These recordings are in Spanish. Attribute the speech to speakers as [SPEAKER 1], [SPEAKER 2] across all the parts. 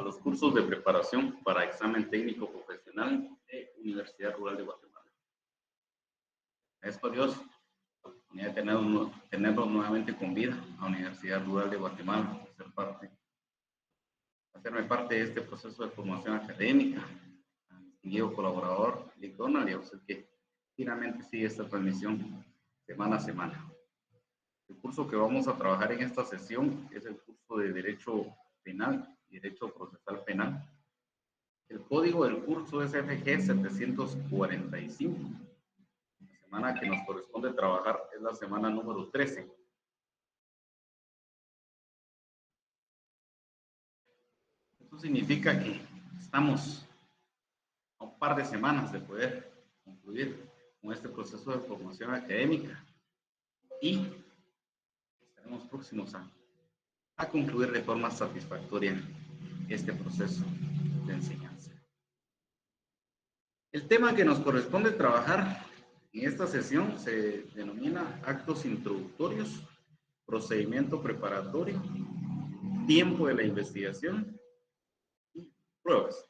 [SPEAKER 1] los cursos de preparación para examen técnico profesional de Universidad Rural de Guatemala. Agradezco a Dios la oportunidad de tenerlos nuevamente con vida a la Universidad Rural de Guatemala, hacerme parte de este proceso de formación académica, a mi distinguido colaborador, Lick Donald, y a usted que finalmente sigue esta transmisión semana a semana. El curso que vamos a trabajar en esta sesión es el curso de Derecho Penal y Derecho Procesal Penal. El código del curso es FG 745. La semana que nos corresponde trabajar es la semana número 13. Esto significa que estamos a un par de semanas de poder concluir con este proceso de formación académica y estaremos próximos a concluir de forma satisfactoria este proceso de enseñanza. El tema que nos corresponde trabajar en esta sesión se denomina actos introductorios, procedimiento preparatorio, tiempo de la investigación y pruebas.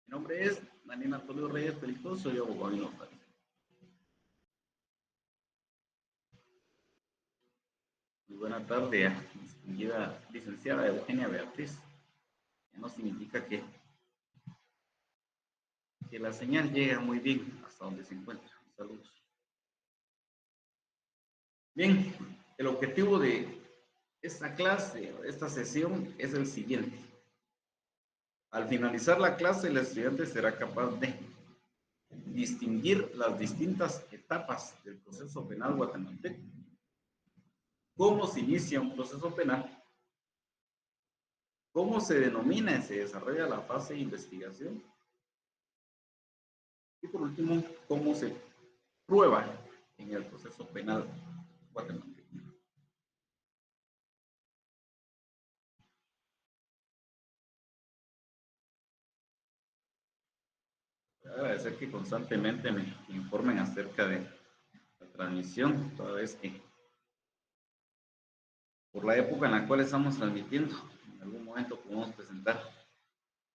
[SPEAKER 1] Mi nombre es Daniel Antonio Reyes Pelito, soy abogado y notario. Muy buena tarde, distinguida licenciada Eugenia Beatriz. Ya no significa que la señal llega muy bien hasta donde se encuentra. Saludos. Bien, el objetivo de esta clase, esta sesión, es el siguiente. Al finalizar la clase, el estudiante será capaz de distinguir las distintas etapas del proceso penal guatemalteco, cómo se inicia un proceso penal, cómo se denomina y se desarrolla la fase de investigación y por último, cómo se prueba en el proceso penal guatemalteco. Agradecer que constantemente me informen acerca de la transmisión, toda vez que por la época en la cual estamos transmitiendo, en algún momento podemos presentar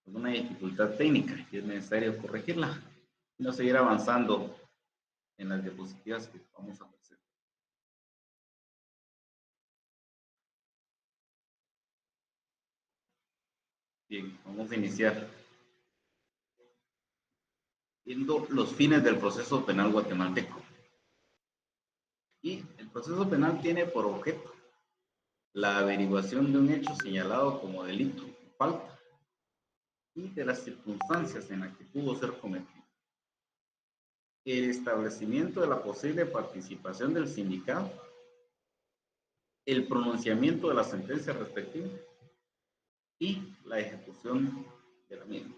[SPEAKER 1] alguna dificultad técnica y es necesario corregirla y no seguir avanzando en las diapositivas que vamos a presentar. Bien, vamos a iniciar viendo los fines del proceso penal guatemalteco. Y el proceso penal tiene por objeto la averiguación de un hecho señalado como delito o falta y de las circunstancias en las que pudo ser cometido. El establecimiento de la posible participación del sindicado, el pronunciamiento de la sentencia respectiva y la ejecución de la misma.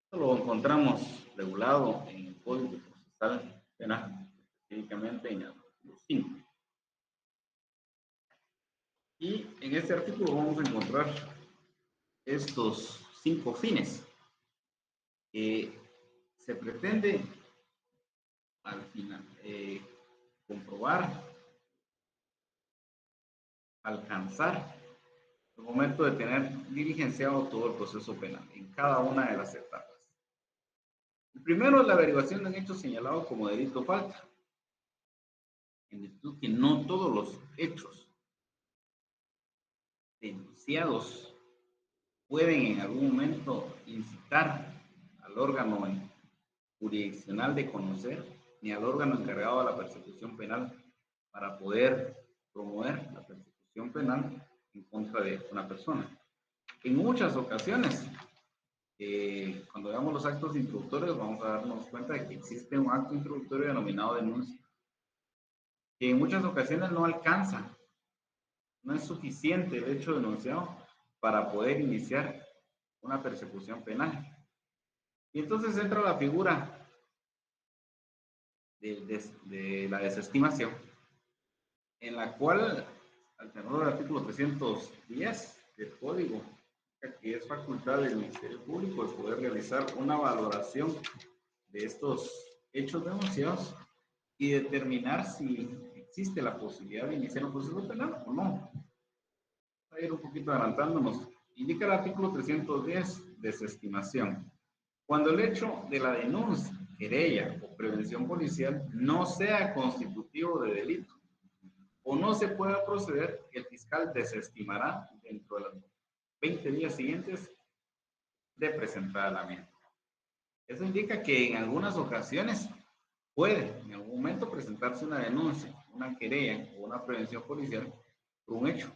[SPEAKER 1] Esto lo encontramos regulado en el Código Procesal Penal, específicamente en el artículo 5. Y en este artículo vamos a encontrar estos 5 fines. Se pretende al final comprobar, alcanzar el momento de tener diligenciado todo el proceso penal en cada una de las etapas. El primero es la averiguación de un hecho señalado como delito o falta, en virtud que no todos los hechos denunciados pueden en algún momento incitar al órgano jurisdiccional de conocer ni al órgano encargado de la persecución penal para poder promover la persecución penal en contra de una persona. En muchas ocasiones, cuando veamos los actos introductorios, vamos a darnos cuenta de que existe un acto introductorio denominado denuncia, que en muchas ocasiones no alcanza, no es suficiente el hecho denunciado para poder iniciar una persecución penal. Y entonces entra la figura de la desestimación, en la cual, al tenor del artículo 310 del Código, que es facultad del Ministerio Público el poder realizar una valoración de estos hechos denunciados y determinar si existe la posibilidad de iniciar un proceso penal o no. Voy a ir un poquito adelantándonos Indica el artículo 310, desestimación. Cuando el hecho de la denuncia, querella o prevención policial no sea constitutivo de delito o no se pueda proceder, el fiscal desestimará dentro de los 20 días siguientes de presentada la misma. Eso indica que en algunas ocasiones puede en algún momento presentarse una denuncia, una querella o una prevención policial por un hecho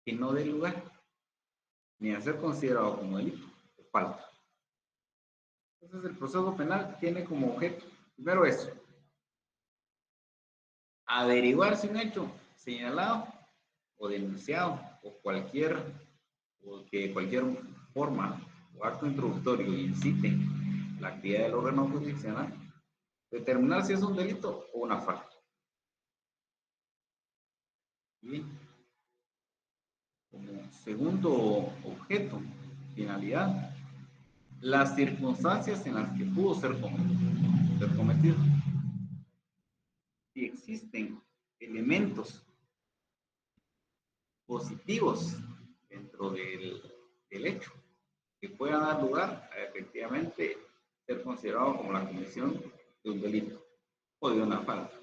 [SPEAKER 1] que no dé lugar ni a ser considerado como delito o falta. Entonces el proceso penal tiene como objeto, primero eso, averiguar si un hecho señalado o denunciado o que cualquier forma o acto introductorio incite la actividad del órgano jurisdiccional, determinar si es un delito o una falta. Y como segundo objeto, finalidad, las circunstancias en las que pudo ser cometido. Si existen elementos positivos dentro del hecho que puedan dar lugar a efectivamente ser considerado como la comisión de un delito o de una falta.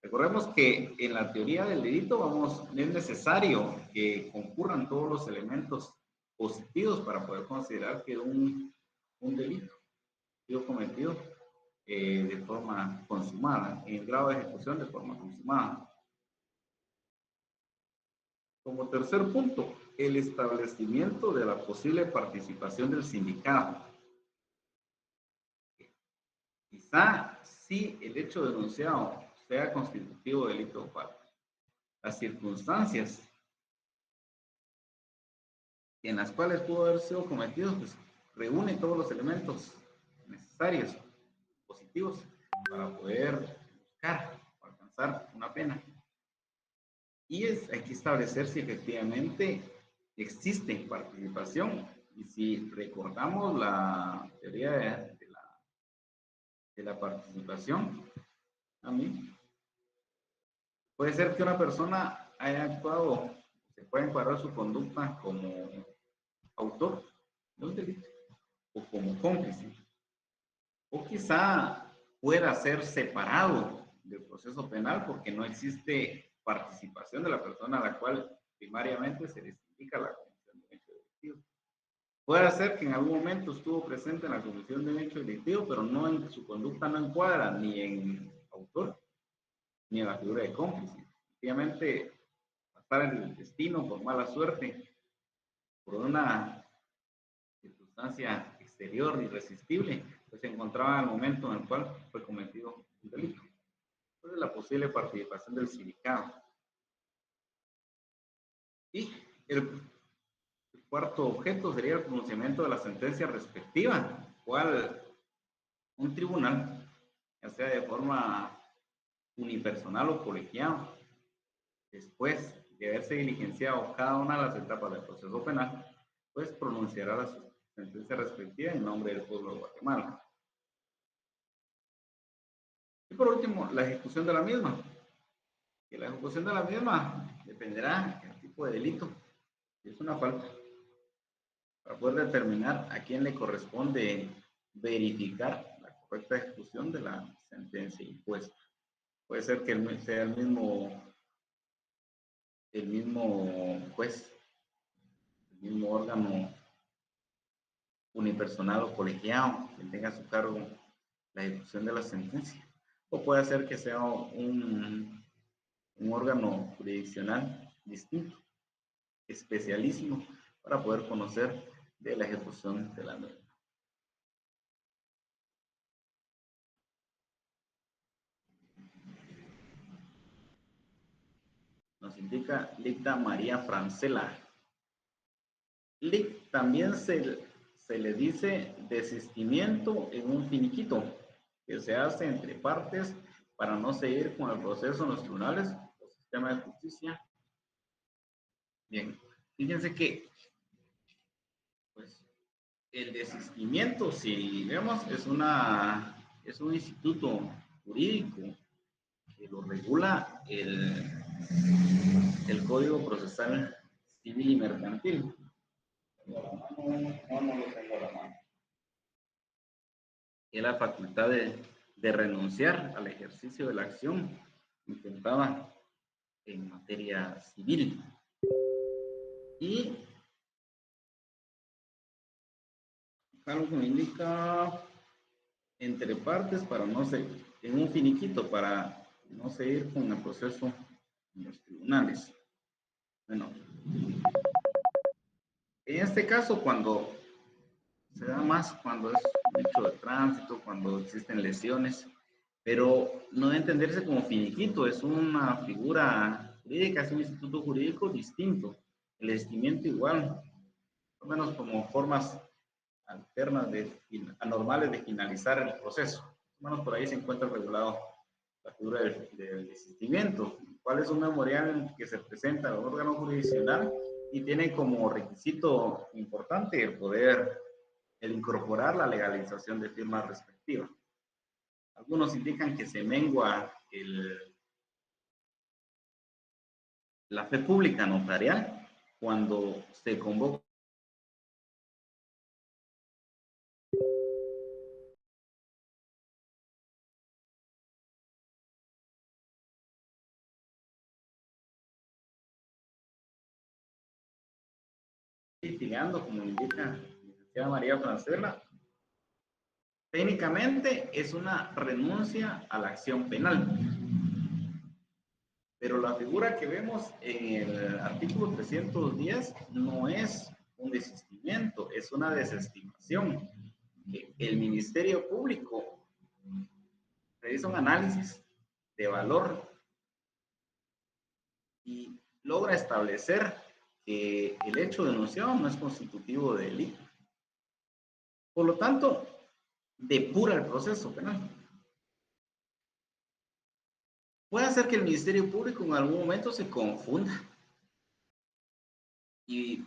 [SPEAKER 1] Recordemos que en la teoría del delito no es necesario que concurran todos los elementos positivos para poder considerar que un delito ha sido cometido de forma consumada, en el grado de ejecución de forma consumada. Como tercer punto, el establecimiento de la posible participación del sindicato. Quizá si el hecho denunciado sea constitutivo de delito o falta. Las circunstancias en las cuales pudo haber sido cometido, pues reúne todos los elementos necesarios, positivos, para poder buscar o alcanzar una pena. Y hay que establecer si efectivamente existe participación. Y si recordamos la teoría de la participación, a mí, puede ser que una persona haya actuado, se puede encuadrar su conducta como autor de un delito o como cómplice. O quizá pueda ser separado del proceso penal porque no existe participación de la persona a la cual primariamente se les indica la comisión de un hecho delictivo. Puede ser que en algún momento estuvo presente en la comisión de un hecho delictivo, pero no en su conducta no encuadra ni en autor ni en la figura de cómplice. Efectivamente, estar en el destino por mala suerte, por una circunstancia exterior irresistible, pues se encontraba en el momento en el cual fue cometido un delito. Entonces, la posible participación del sindicato. Y el cuarto objeto sería el pronunciamiento de la sentencia respectiva, cual un tribunal, ya sea de forma unipersonal o colegiado, después de haberse diligenciado cada una de las etapas del proceso penal, pues pronunciará la sentencia respectiva en nombre del pueblo de Guatemala. Y por último, la ejecución de la misma. Que la ejecución de la misma dependerá del tipo de delito. Si es una falta, para poder determinar a quién le corresponde verificar la correcta ejecución de la sentencia impuesta. Puede ser que sea el mismo juez, el mismo órgano unipersonal o colegiado que tenga a su cargo la ejecución de la sentencia. O puede ser que sea un órgano jurisdiccional distinto, especialísimo, para poder conocer de la ejecución de la norma. Nos indica Licta María Francela. Lic también se le dice desistimiento en un finiquito que se hace entre partes para no seguir con el proceso en los tribunales o sistema de justicia. Bien, fíjense que pues, el desistimiento, si vemos, es un instituto jurídico que lo regula el Código Procesal Civil y Mercantil. No lo tengo a la mano. Y la facultad de renunciar al ejercicio de la acción intentada en materia civil. Y algo que me indica entre partes para no seguir, en un finiquito para no seguir con el proceso en los tribunales. Bueno, en este caso cuando se da más, cuando es un hecho de tránsito, cuando existen lesiones, pero no debe entenderse como finiquito, es una figura jurídica, es un instituto jurídico distinto, el estimamiento igual, al menos como formas alternas, anormales de finalizar el proceso. Más o menos por ahí se encuentra regulado la figura del desistimiento, cuál es un memorial que se presenta al órgano jurisdiccional y tiene como requisito importante el incorporar la legalización de firmas respectivas. Algunos indican que se mengua la fe pública notarial cuando se convoca litigando, como indica la licenciada María Francela. Técnicamente es una renuncia a la acción penal, pero la figura que vemos en el artículo 310 no es un desistimiento, es una desestimación. El Ministerio Público realiza un análisis de valor y logra establecer que el hecho denunciado no es constitutivo de delito. Por lo tanto, depura el proceso penal. Puede ser que el Ministerio Público en algún momento se confunda y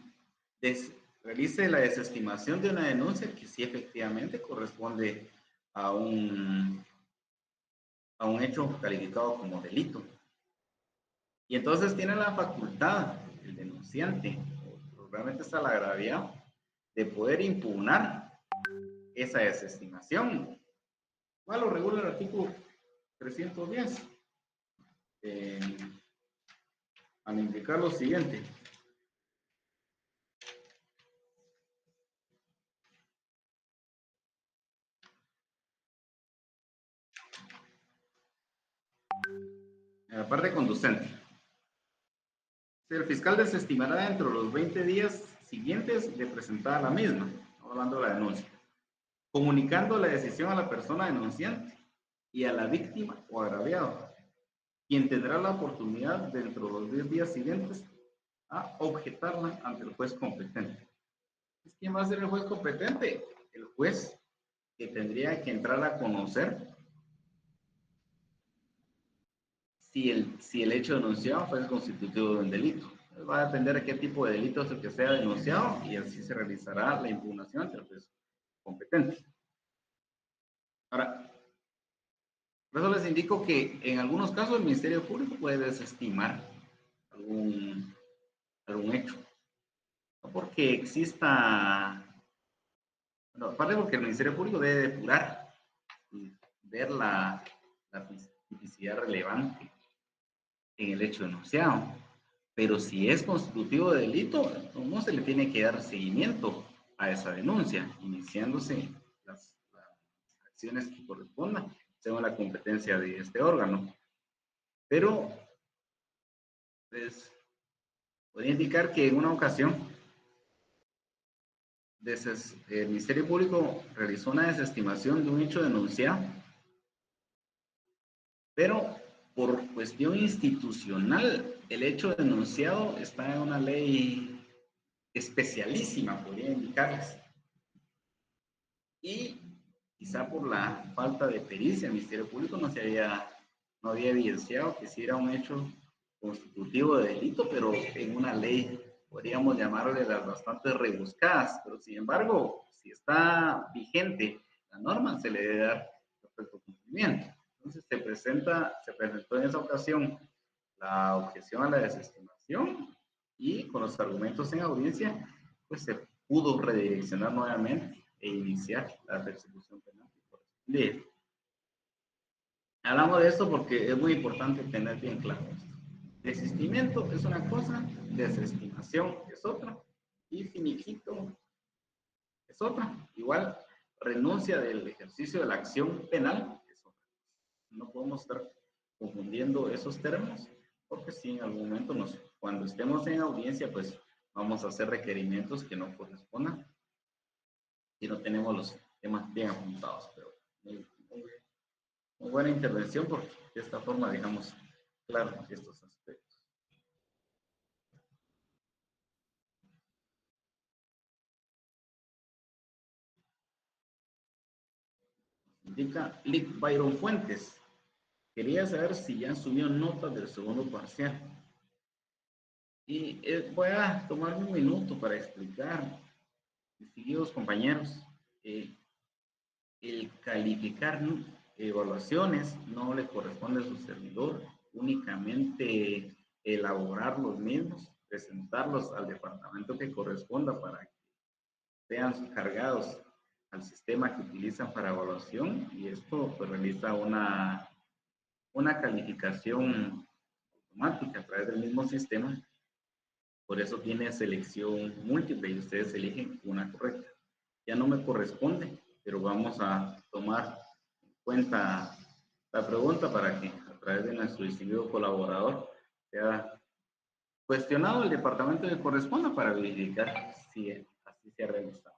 [SPEAKER 1] realice la desestimación de una denuncia que sí efectivamente corresponde a un hecho calificado como delito. Y entonces tiene la facultad, el denunciante, o realmente está el agraviado, de poder impugnar esa desestimación. ¿Cuál lo regula el artículo 310? Al indicar lo siguiente. En la parte conducente. El fiscal desestimará dentro de los 20 días siguientes de presentar la misma, hablando de la denuncia, comunicando la decisión a la persona denunciante y a la víctima o agraviado, quien tendrá la oportunidad dentro de los 10 días siguientes a objetarla ante el juez competente. ¿Quién va a ser el juez competente? El juez que tendría que entrar a conocer si el hecho denunciado fue constitutivo de un delito. Va a depender de qué tipo de delito es el que sea denunciado y así se realizará la impugnación ante el juez competente. Ahora, por eso les indico que en algunos casos el Ministerio Público puede desestimar algún hecho. No porque exista, bueno, aparte porque el Ministerio Público debe depurar y ver la tipicidad relevante en el hecho denunciado. Pero si es constitutivo de delito, no se le tiene que dar seguimiento a esa denuncia, iniciándose las acciones que correspondan según la competencia de este órgano. Pero, pues, podría indicar que en una ocasión el Ministerio Público realizó una desestimación de un hecho denunciado, pero por cuestión institucional, el hecho denunciado está en una ley especialísima, podría indicarles. Y quizá por la falta de pericia, el Ministerio Público no había evidenciado que sí era un hecho constitutivo de delito, pero en una ley, podríamos llamarle las bastante rebuscadas, pero sin embargo, si está vigente la norma, se le debe dar perfecto cumplimiento. Entonces se presentó en esa ocasión la objeción a la desestimación y con los argumentos en audiencia, pues se pudo redireccionar nuevamente e iniciar la persecución penal. Bien. Hablamos de esto porque es muy importante tener bien claro esto. Desistimiento es una cosa, desestimación es otra, y finiquito es otra. Igual, renuncia del ejercicio de la acción penal es otra. No podemos estar confundiendo esos términos, porque si en algún momento cuando estemos en audiencia, pues vamos a hacer requerimientos que no correspondan y no tenemos los temas bien apuntados. Pero muy buena intervención, porque de esta forma dejamos claro estos aspectos. Indica Lick Byron Fuentes. Quería saber si ya subió notas del segundo parcial. Y voy a tomar un minuto para explicar, distinguidos compañeros, el calificar evaluaciones no le corresponde a su servidor, únicamente elaborar los mismos, presentarlos al departamento que corresponda para que sean cargados al sistema que utilizan para evaluación, y esto pues, realiza una calificación automática a través del mismo sistema. Por eso tiene selección múltiple y ustedes eligen una correcta. Ya no me corresponde, pero vamos a tomar en cuenta la pregunta para que a través de nuestro distinguido colaborador sea cuestionado el departamento que corresponda para verificar si así se ha realizado.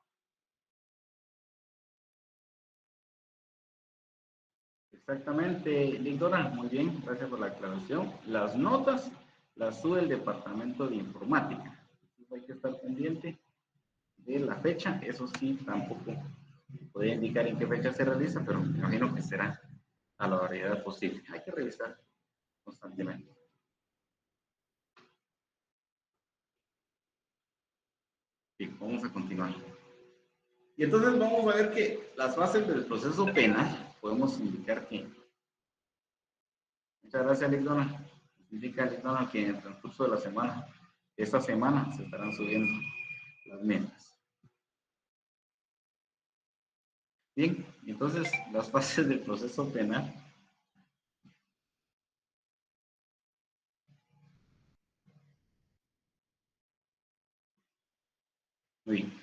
[SPEAKER 1] Exactamente, Lindora, muy bien, gracias por la aclaración. Las notas las sube el departamento de informática. Hay que estar pendiente de la fecha, eso sí, tampoco podría indicar en qué fecha se realiza, pero me imagino que será a la variedad posible. Hay que revisar constantemente. Bien, vamos a continuar. Y entonces vamos a ver que las fases del proceso penal, podemos indicar que, muchas gracias, Lick Donald, indica Lick Donald que en el transcurso de la semana, esta semana, se estarán subiendo las mismas. Bien, entonces las fases del proceso penal. Muy bien.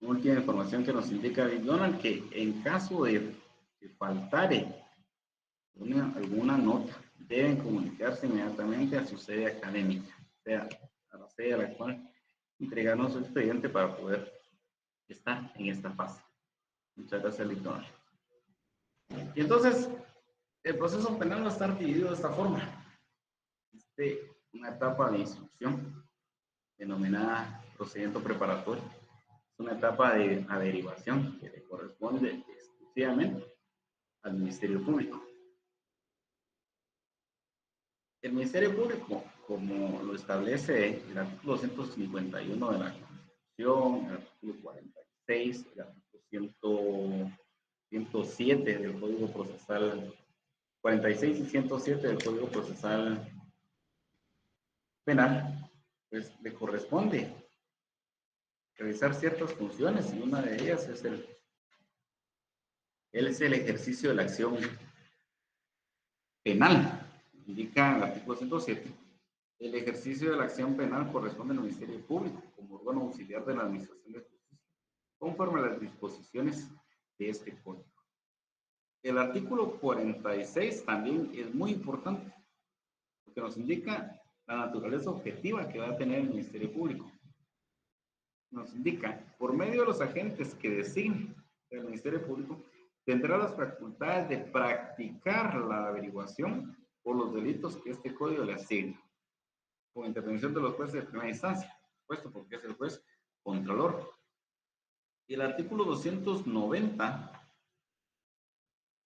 [SPEAKER 1] Última información que nos indica Big Donald, que en caso de faltare alguna nota, deben comunicarse inmediatamente a su sede académica, o sea, a la sede a la cual entregarnos su expediente para poder estar en esta fase. Muchas gracias, Big Donald. Y entonces, el proceso penal va a estar dividido de esta forma. Una etapa de instrucción, denominada procedimiento preparatorio. Es una etapa de averiguación que le corresponde exclusivamente al Ministerio Público. El Ministerio Público, como lo establece el artículo 151 de la Constitución, el artículo 46, el artículo 107 del Código Procesal, 46 y 107 del Código Procesal Penal, pues le corresponde realizar ciertas funciones, y una de ellas es el ejercicio de la acción penal. Indica el artículo 107. El ejercicio de la acción penal corresponde al Ministerio Público como órgano auxiliar de la Administración de Justicia, conforme a las disposiciones de este código. El artículo 46 también es muy importante, porque nos indica la naturaleza objetiva que va a tener el Ministerio Público. Nos indica, por medio de los agentes que designe el Ministerio Público, tendrá las facultades de practicar la averiguación por los delitos que este código le asigna, con intervención de los jueces de primera instancia, puesto porque es el juez contralor. Y el artículo 290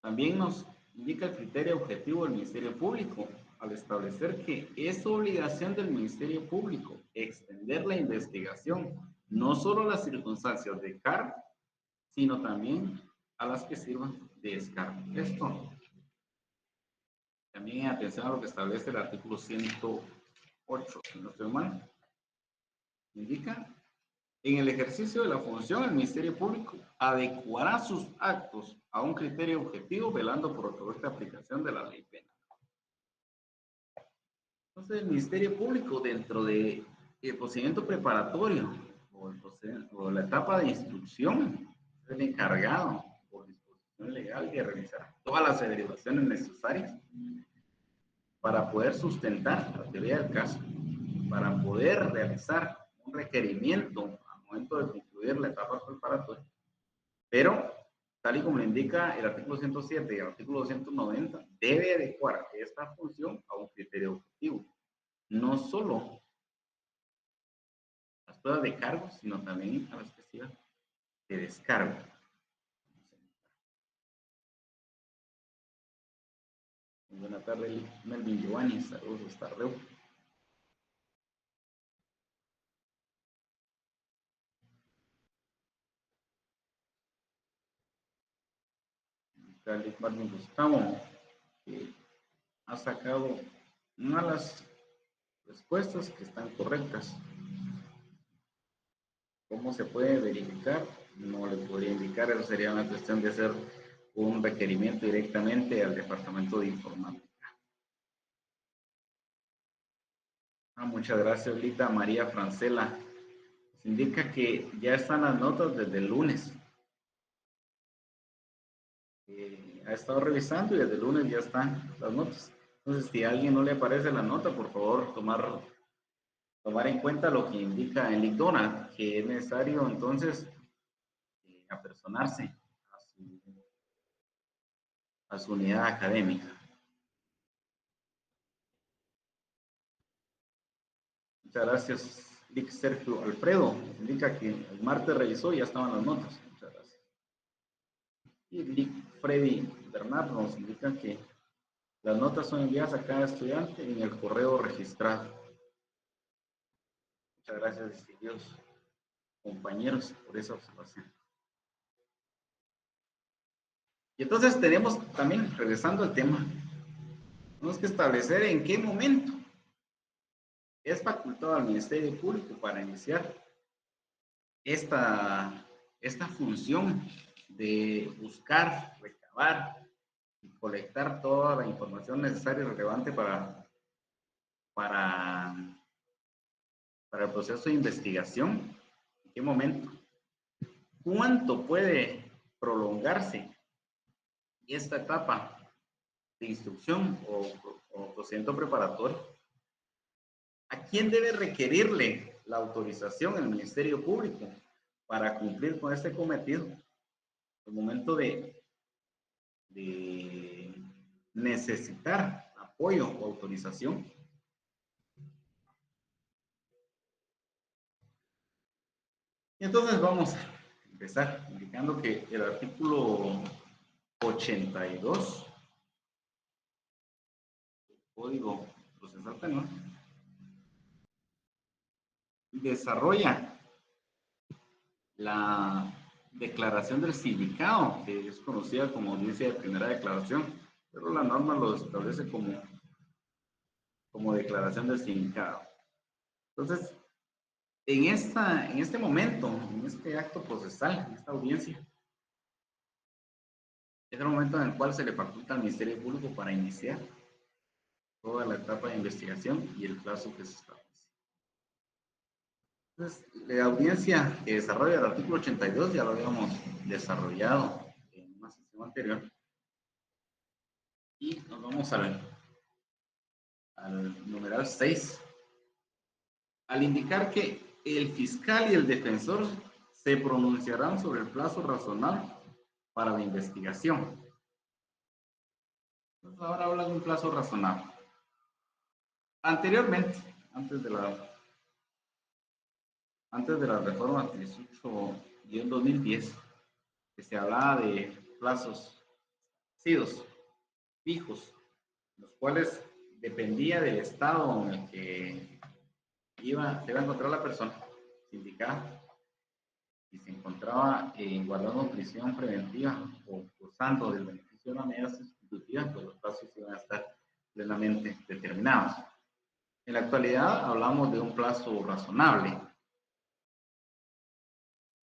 [SPEAKER 1] también nos indica el criterio objetivo del Ministerio Público, al establecer que es obligación del Ministerio Público extender la investigación no solo a las circunstancias de cargo, sino también a las que sirvan de descargo. Esto también atención a lo que establece el artículo 108, si no estoy mal. Indica, en el ejercicio de la función, el Ministerio Público adecuará sus actos a un criterio objetivo, velando por la correcta aplicación de la ley penal. Entonces, el Ministerio Público, dentro del procedimiento preparatorio o la etapa de instrucción, es el encargado por disposición legal de realizar todas las averiguaciones necesarias para poder sustentar la teoría del caso, para poder realizar un requerimiento al momento de concluir la etapa preparatoria. Pero, tal y como le indica el artículo 107 y el artículo 290, debe adecuar esta función a un criterio objetivo. No solo las pruebas de cargo, sino también a las especial de descargo. Muy buena tarde, Melvin Giovanni, saludos hasta Reu. Carlos Marvin Gustavo, que ha sacado malas respuestas que están correctas. ¿Cómo se puede verificar? No le podría indicar, eso sería una cuestión de hacer un requerimiento directamente al Departamento de Informática. Muchas gracias, Lita María Francela. Se indica que ya están las notas desde el lunes. Ha estado revisando y desde el lunes ya están las notas. Entonces, si a alguien no le aparece la nota, por favor, tomar en cuenta lo que indica el ICDONA, que es necesario entonces apersonarse a su unidad académica. Muchas gracias, Lick Sergio Alfredo. Indica que el martes revisó y ya estaban las notas. Muchas gracias. Y Lick Freddy Bernardo nos indica que las notas son enviadas a cada estudiante en el correo registrado. Muchas gracias, distinguidos compañeros, por esa observación. Y entonces tenemos también, regresando al tema, tenemos que establecer en qué momento es facultado al Ministerio Público para iniciar esta función de buscar, recabar y colectar toda la información necesaria y relevante para el proceso de investigación. ¿En qué momento? ¿Cuánto puede prolongarse esta etapa de instrucción o procedimiento preparatorio? ¿A quién debe requerirle la autorización el Ministerio Público para cumplir con este cometido? El momento de necesitar apoyo o autorización. Y entonces vamos a empezar indicando que el artículo 82 del Código Procesal Penal desarrolla la declaración del significado, que es conocida como audiencia de primera declaración, pero la norma lo establece como declaración del significado. Entonces, en este momento, en este acto procesal, en esta audiencia, es el momento en el cual se le faculta al Ministerio Público para iniciar toda la etapa de investigación y el plazo que se establece. Entonces, la audiencia que desarrolla el artículo 82 ya lo habíamos desarrollado en una sesión anterior. Y nos vamos al numeral 6. Al indicar que el fiscal y el defensor se pronunciarán sobre el plazo razonable para la investigación. Entonces, ahora habla de un plazo razonable. Anteriormente, antes de la reforma 18-2010, que se hablaba de plazos fijos, los cuales dependía del estado en el que se iba a encontrar la persona, se indicaba si se encontraba guardando prisión preventiva o gozando del beneficio de una medida sustitutiva, pues los plazos iban a estar plenamente determinados. En la actualidad hablamos de un plazo razonable.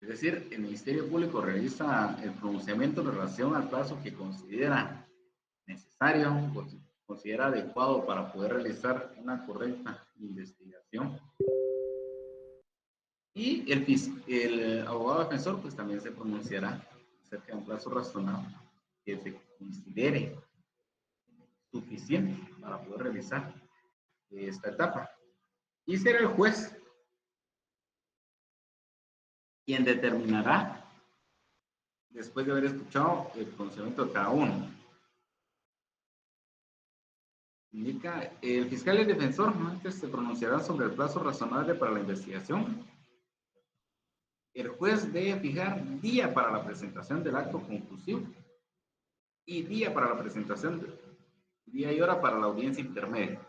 [SPEAKER 1] Es decir, el Ministerio Público realiza el pronunciamiento en relación al plazo que considera necesario o considera adecuado para poder realizar una correcta investigación. Y el abogado defensor pues también se pronunciará acerca de un plazo razonable que se considere suficiente para poder realizar esta etapa. Y será el juez quien determinará, después de haber escuchado el pronunciamiento de cada uno. Indica, el fiscal y el defensor antes se pronunciarán sobre el plazo razonable para la investigación. El juez debe fijar día para la presentación del acto conclusivo y día para la presentación, día y hora para la audiencia intermedia,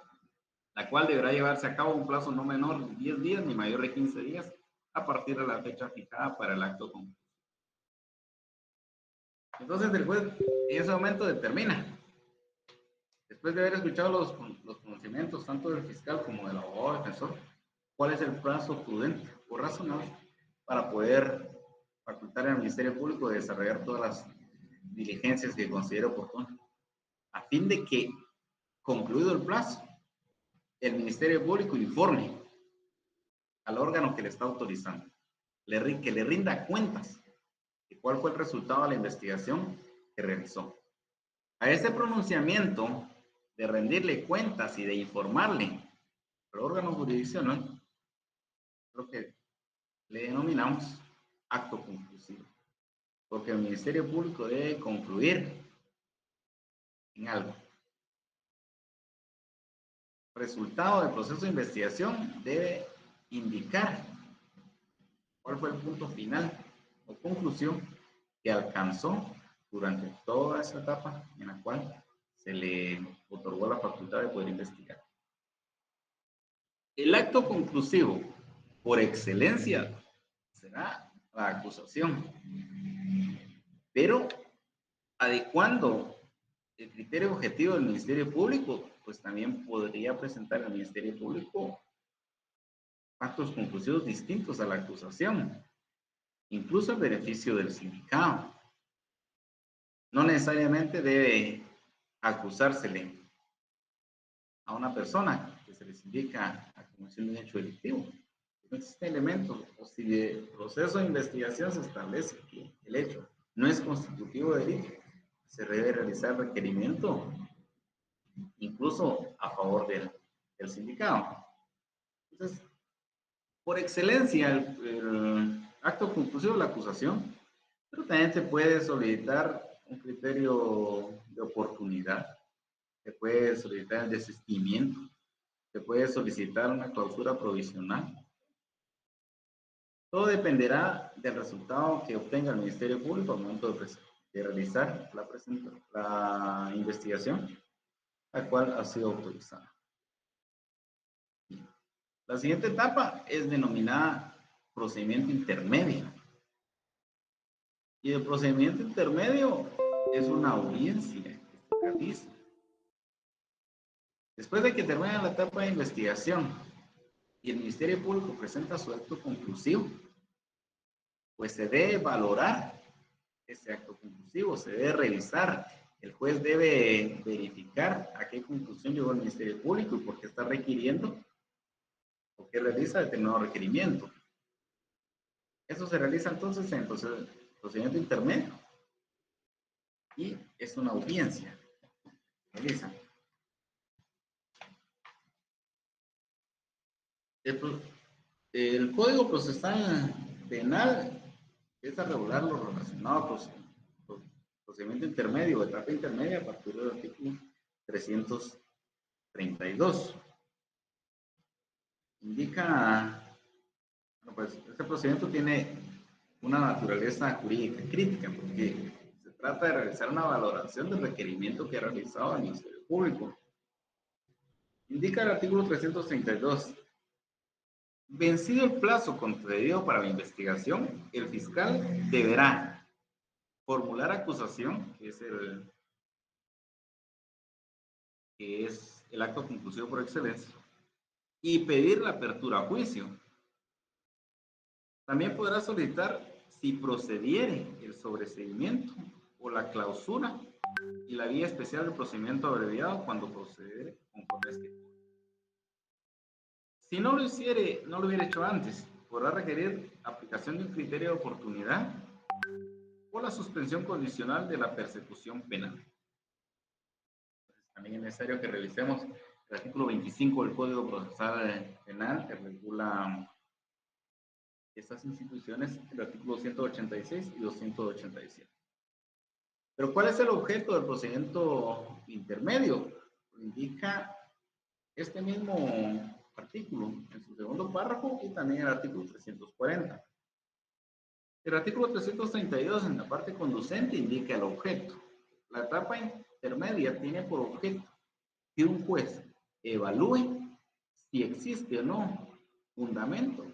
[SPEAKER 1] la cual deberá llevarse a cabo en un plazo no menor de 10 días ni mayor de 15 días a partir de la fecha fijada para el acto conclusivo. Entonces el juez en ese momento determina, después de haber escuchado los conocimientos tanto del fiscal como del abogado defensor, cuál es el plazo prudente o razonable para poder facultar al Ministerio Público de desarrollar todas las diligencias que considere oportunas, a fin de que, concluido el plazo, el Ministerio Público informe al órgano que le está autorizando, que le rinda cuentas de cuál fue el resultado de la investigación que realizó. A ese pronunciamiento de rendirle cuentas y de informarle al órgano jurisdiccional, lo que le denominamos acto conclusivo, porque el Ministerio Público debe concluir en algo. El resultado del proceso de investigación debe indicar cuál fue el punto final o conclusión que alcanzó durante toda esa etapa en la cual se le otorgó la facultad de poder investigar. El acto conclusivo, por excelencia, será la acusación, pero adecuando el criterio objetivo del Ministerio Público, pues también podría presentar al Ministerio Público actos conclusivos distintos a la acusación, incluso en beneficio del sindicado. No necesariamente debe acusársele a una persona que se les indica la comisión de un hecho delictivo. No existe elemento, o si el proceso de investigación se establece que el hecho no es constitutivo de delito, se debe realizar requerimiento incluso a favor del sindicado. Entonces, por excelencia, el acto conclusivo de la acusación, pero también se puede solicitar un criterio de oportunidad, se puede solicitar el desistimiento, se puede solicitar una clausura provisional. Todo dependerá del resultado que obtenga el Ministerio Público al momento de realizar la investigación, la cual ha sido autorizada. La siguiente etapa es denominada procedimiento intermedio. Y el procedimiento intermedio es una audiencia que se realiza. Después de que termina la etapa de investigación y el Ministerio Público presenta su acto conclusivo, pues se debe valorar ese acto conclusivo, se debe revisar. El juez debe verificar a qué conclusión llegó el Ministerio Público y por qué está requiriendo o qué realiza determinado requerimiento. Eso se realiza entonces en el procedimiento intermedio y es una audiencia. Realiza. El Código Procesal Penal es a regular lo relacionado con procedimiento intermedio o etapa intermedia a partir del artículo 332. Indica, bueno, pues este procedimiento tiene una naturaleza jurídica crítica porque se trata de realizar una valoración del requerimiento que ha realizado el Ministerio Público. Indica el artículo 332. Vencido el plazo concedido para la investigación, el fiscal deberá formular acusación, que es el acto conclusivo por excelencia, y pedir la apertura a juicio. También podrá solicitar si procediere el sobreseimiento o la clausura y la vía especial del procedimiento abreviado cuando procede conforme escritura. Si no lo hiciere, no lo hubiera hecho antes, podrá requerir aplicación de un criterio de oportunidad o la suspensión condicional de la persecución penal. También es necesario que revisemos el artículo 25 del Código Procesal Penal, que regula estas instituciones, el artículo 186 y 287. Pero ¿cuál es el objeto del procedimiento intermedio? Lo indica este mismo artículo en su segundo párrafo y también el artículo 340. El artículo 332 en la parte conducente indica el objeto. La etapa intermedia tiene por objeto que un juez evalúe si existe o no fundamento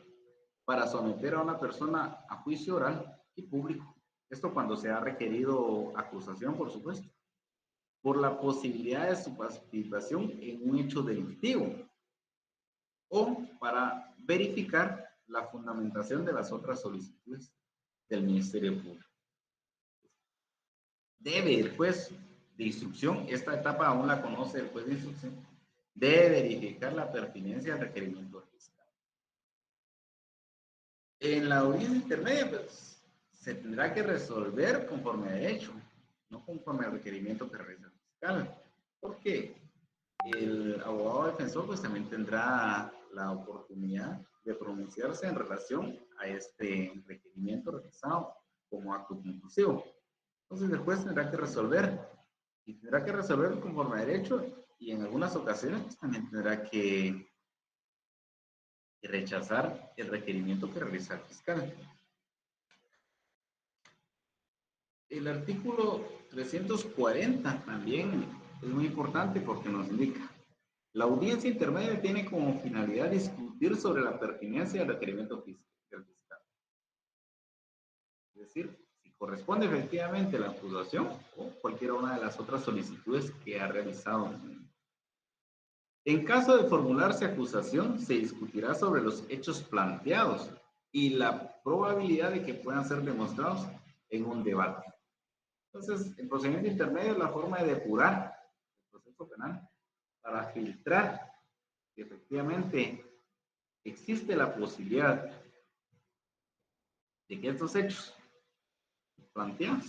[SPEAKER 1] para someter a una persona a juicio oral y público. Esto cuando se ha requerido acusación, por supuesto, por la posibilidad de su participación en un hecho delictivo o para verificar la fundamentación de las otras solicitudes del Ministerio Público. Debe el juez de instrucción, esta etapa aún la conoce el juez de instrucción, debe verificar la pertinencia del requerimiento del fiscal. En la audiencia intermedia, pues, se tendrá que resolver conforme a derecho, no conforme al requerimiento que realiza el fiscal, porque el abogado defensor pues también tendrá la oportunidad de pronunciarse en relación a este requerimiento realizado como acto conclusivo. Entonces el juez tendrá que resolver y tendrá que resolver conforme a derecho y en algunas ocasiones pues, también tendrá que rechazar el requerimiento que realiza el fiscal. El artículo 340 también es muy importante porque nos indica: la audiencia intermedia tiene como finalidad discutir sobre la pertinencia del requerimiento del fiscal. Es decir, si corresponde efectivamente la acusación o cualquiera una de las otras solicitudes que ha realizado. En caso de formularse acusación, se discutirá sobre los hechos planteados y la probabilidad de que puedan ser demostrados en un debate. Entonces, el procedimiento intermedio es la forma de depurar el proceso penal para filtrar que efectivamente existe la posibilidad de que estos hechos planteados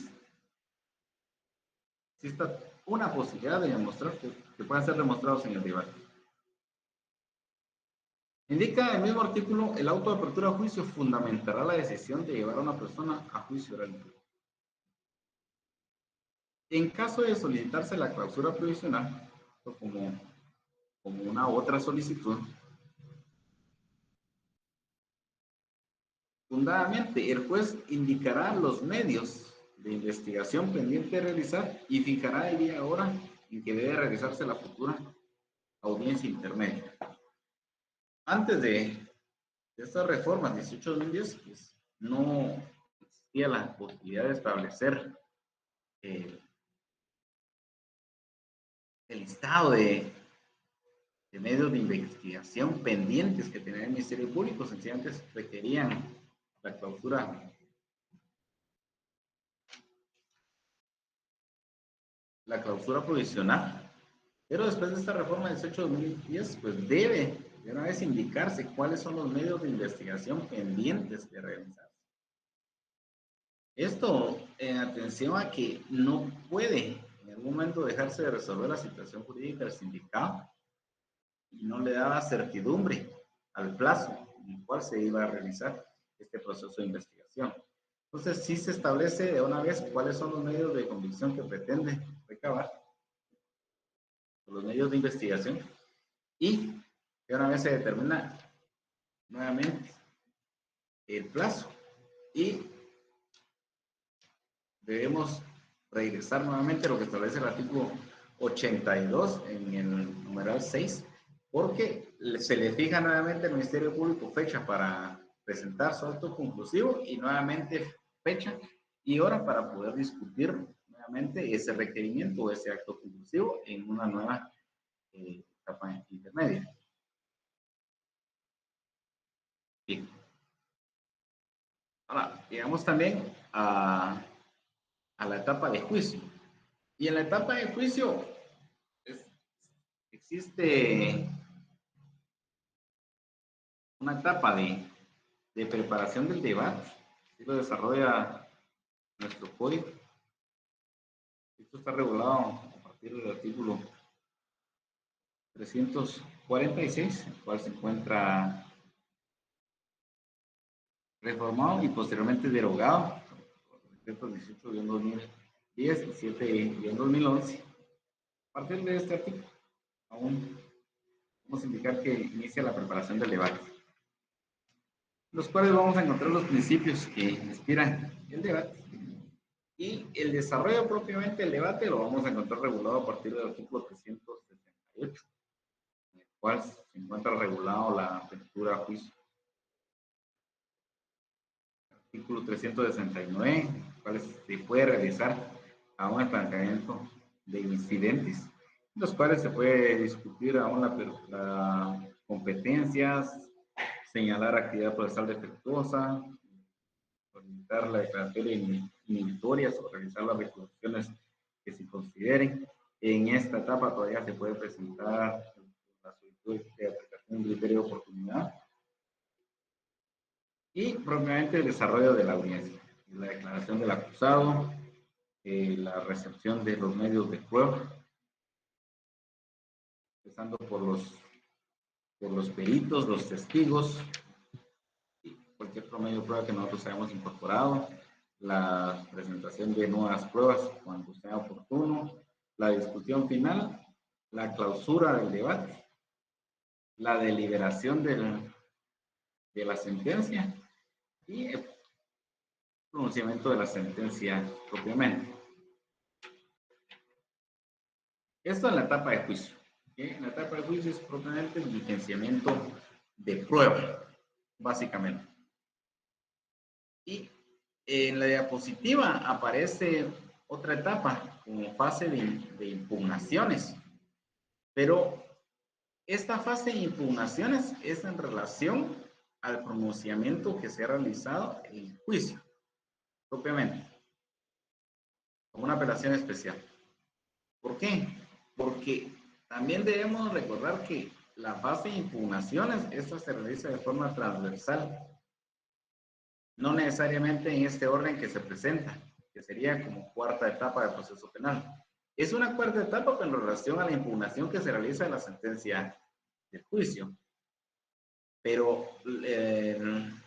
[SPEAKER 1] exista una posibilidad de demostrar que puedan ser demostrados en el debate. Indica el mismo artículo: el auto de apertura a juicio fundamentará la decisión de llevar a una persona a juicio oral. En caso de solicitarse la clausura provisional, o como una otra solicitud, fundadamente el juez indicará los medios de investigación pendiente de realizar y fijará el día y hora en que debe realizarse la futura audiencia intermedia. Antes de estas reformas, 18-2010, pues, no existía la posibilidad de establecer el listado de medios de investigación pendientes que tenía el Ministerio Público. Sencillamente requerían la clausura provisional. Pero después de esta reforma 18-2010, pues debe de una vez indicarse cuáles son los medios de investigación pendientes de realizarse. Esto en atención a que no puede en algún momento dejarse de resolver la situación jurídica del sindicado y no le daba certidumbre al plazo en el cual se iba a realizar este proceso de investigación. Entonces, sí se establece de una vez cuáles son los medios de convicción que pretende recabar, los medios de investigación, y de una vez se determina nuevamente el plazo y debemos regresar nuevamente a lo que establece el artículo 82 en el numeral 6, porque se le fija nuevamente al Ministerio Público fecha para presentar su acto conclusivo y nuevamente fecha y hora para poder discutir nuevamente ese requerimiento o ese acto conclusivo en una nueva etapa intermedia. Bien. Ahora, llegamos también a la etapa de juicio. Y en la etapa de juicio existe una etapa de preparación del debate, que lo desarrolla nuestro código. Esto está regulado a partir del artículo 346, el cual se encuentra reformado y posteriormente derogado por el decreto 18-2010 y 7-2011. A partir de este artículo, aún vamos a indicar que inicia la preparación del debate, los cuales vamos a encontrar los principios que inspiran el debate. Y el desarrollo propiamente del debate lo vamos a encontrar regulado a partir del artículo 368, en el cual se encuentra regulado la apertura a juicio. Artículo 369, en el cual se puede realizar aún el planteamiento de incidentes, los cuales se puede discutir aún las competencias, señalar actividad procesal defectuosa, solicitar la declaratoria inhibitorias o realizar las reclamaciones que se consideren. En esta etapa todavía se puede presentar la solicitud de aplicación de un criterio de oportunidad y propiamente el desarrollo de la audiencia, la declaración del acusado, la recepción de los medios de prueba, empezando por los peritos, los testigos, y cualquier otro medio de prueba que nosotros hayamos incorporado, la presentación de nuevas pruebas cuando sea oportuno, la discusión final, la clausura del debate, la deliberación de la sentencia y el pronunciamiento de la sentencia propiamente. Esto en la etapa de juicio. En la etapa de juicio es propiamente el diligenciamiento de prueba, básicamente. Y en la diapositiva aparece otra etapa como fase de impugnaciones, pero esta fase de impugnaciones es en relación al pronunciamiento que se ha realizado en el juicio, propiamente, como una apelación especial. ¿Por qué? Porque también debemos recordar que la fase de impugnaciones, esta se realiza de forma transversal, no necesariamente en este orden que se presenta, que sería como cuarta etapa del proceso penal. Es una cuarta etapa en relación a la impugnación que se realiza en la sentencia del juicio. Pero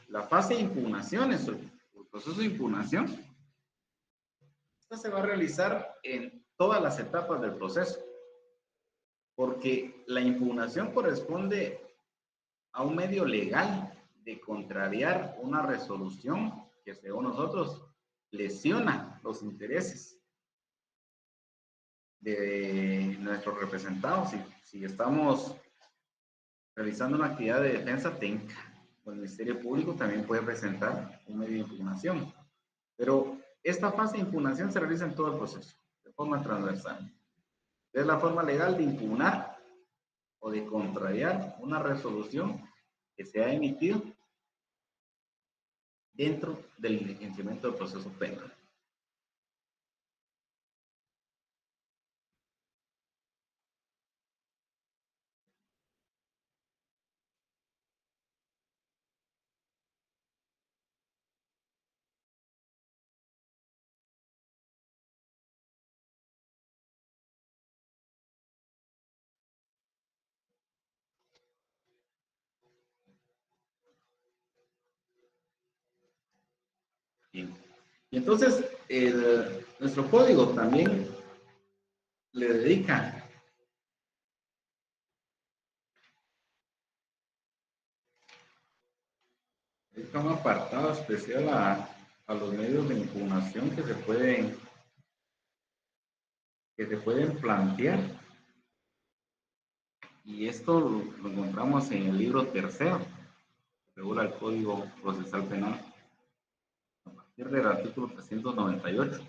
[SPEAKER 1] la fase de impugnaciones, el proceso de impugnación, esta se va a realizar en todas las etapas del proceso, porque la impugnación corresponde a un medio legal de contrariar una resolución que, según nosotros, lesiona los intereses de nuestros representados. Si estamos realizando una actividad de defensa técnica, o el Ministerio Público también puede presentar un medio de impugnación. Pero esta fase de impugnación se realiza en todo el proceso, de forma transversal. Es la forma legal de impugnar o de contrariar una resolución que se ha emitido dentro del diligenciamiento del proceso penal. Bien. Y entonces, nuestro código también le dedica un apartado especial a los medios de impugnación que se pueden plantear. Y esto lo encontramos en el libro tercero, que regula el Código Procesal Penal, a partir del artículo 398.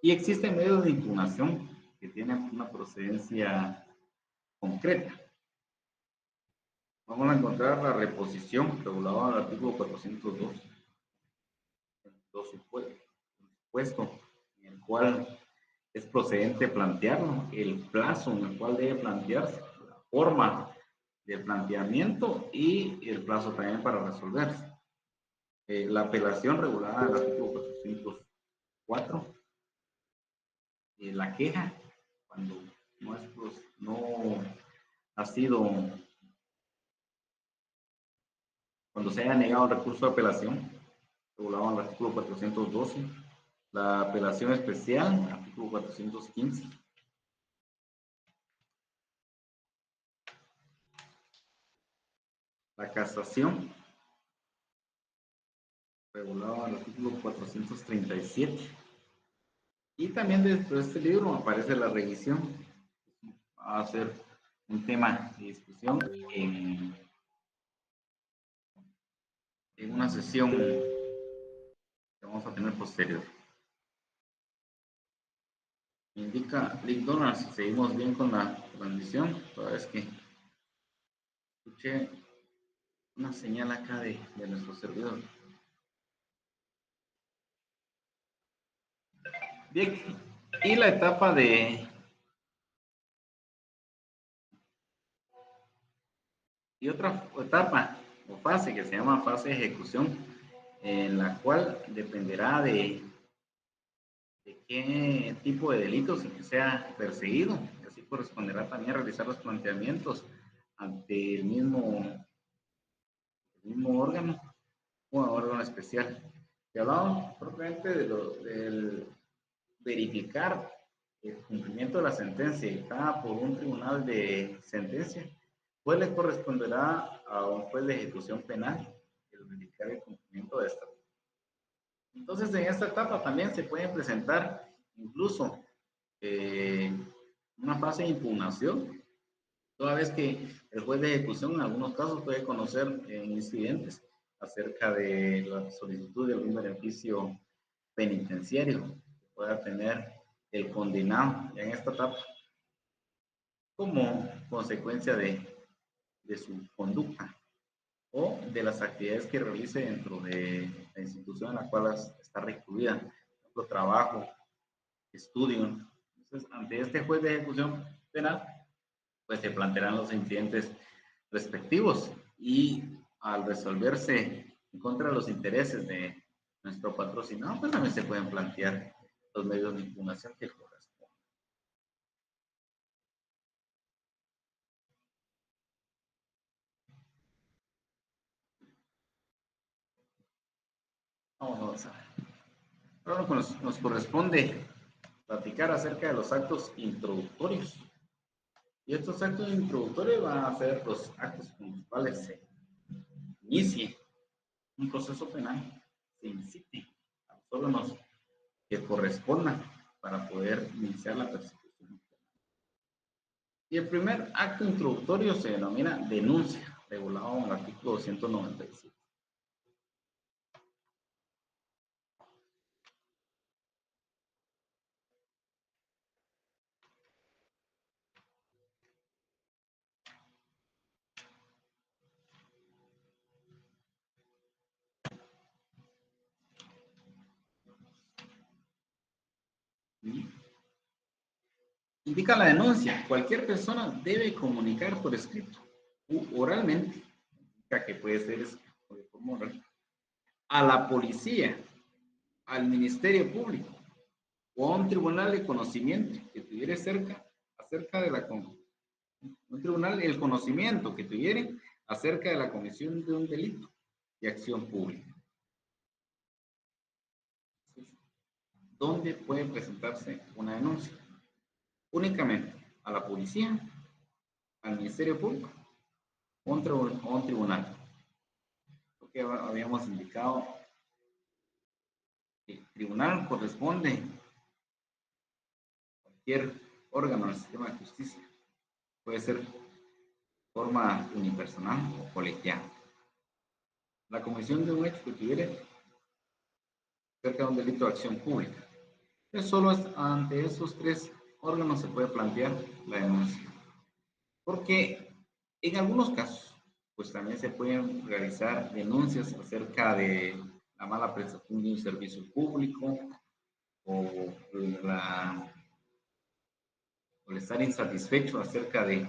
[SPEAKER 1] Y existen medios de impugnación que tienen una procedencia concreta. Vamos a encontrar la reposición regulada en el artículo 402. los supuestos en el cual es procedente plantearlo, el plazo en el cual debe plantearse, la forma de planteamiento y el plazo también para resolverse. La apelación regulada en el artículo 404, la queja, cuando no ha sido, cuando se haya negado el recurso de apelación, regulado en el artículo 412, la apelación especial, artículo 415. La casación, regulado en el artículo 437. Y también dentro de este libro aparece la revisión. Va a ser un tema de discusión en una sesión que vamos a tener posterior. Me indica Lick Donald si seguimos bien con la transmisión. Toda vez que escuché una señal acá de nuestro servidor. Bien, y la etapa y otra etapa o fase que se llama fase de ejecución, en la cual dependerá de qué tipo de delitos sea perseguido. Así corresponderá también realizar los planteamientos ante el mismo órgano o órgano especial. Y hablamos propiamente del verificar el cumplimiento de la sentencia dictada por un tribunal de sentencia, pues le corresponderá a un juez de ejecución penal el verificar el cumplimiento de esta. Entonces, en esta etapa también se pueden presentar incluso una fase de impugnación, toda vez que el juez de ejecución en algunos casos puede conocer incidentes acerca de la solicitud de algún beneficio penitenciario que pueda tener el condenado en esta etapa como consecuencia de su conducta o de las actividades que realice dentro de la institución en la cual está recluida, por ejemplo, trabajo, estudio. Entonces, ante este juez de ejecución penal, pues se plantearán los incidentes respectivos y al resolverse en contra de los intereses de nuestro patrocinado, pues también se pueden plantear los medios de impugnación que corresponden. Vamos a avanzar. Ahora nos corresponde platicar acerca de los actos introductorios. Y estos actos introductorios van a ser los actos con los cuales se inicie un proceso penal, se incite a los órganos que correspondan para poder iniciar la persecución. Y el primer acto introductorio se denomina denuncia, regulado en el artículo 297. Indica la denuncia. Cualquier persona debe comunicar por escrito u oralmente, que puede ser de forma oral, a la policía, al Ministerio Público o a un tribunal de conocimiento que tuviera acerca de un tribunal el conocimiento que tuviera acerca de la comisión de un delito de acción pública. ¿Dónde puede presentarse una denuncia? Únicamente a la policía, al Ministerio Público o a un tribunal. Lo que habíamos indicado, el tribunal corresponde a cualquier órgano del sistema de justicia. Puede ser de forma unipersonal o colegiada. La comisión de un hecho que tuviera cerca de un delito de acción pública. Entonces, solo ante esos tres órganos se puede plantear la denuncia. Porque en algunos casos, pues también se pueden realizar denuncias acerca de la mala prestación de un servicio público o el estar insatisfecho acerca de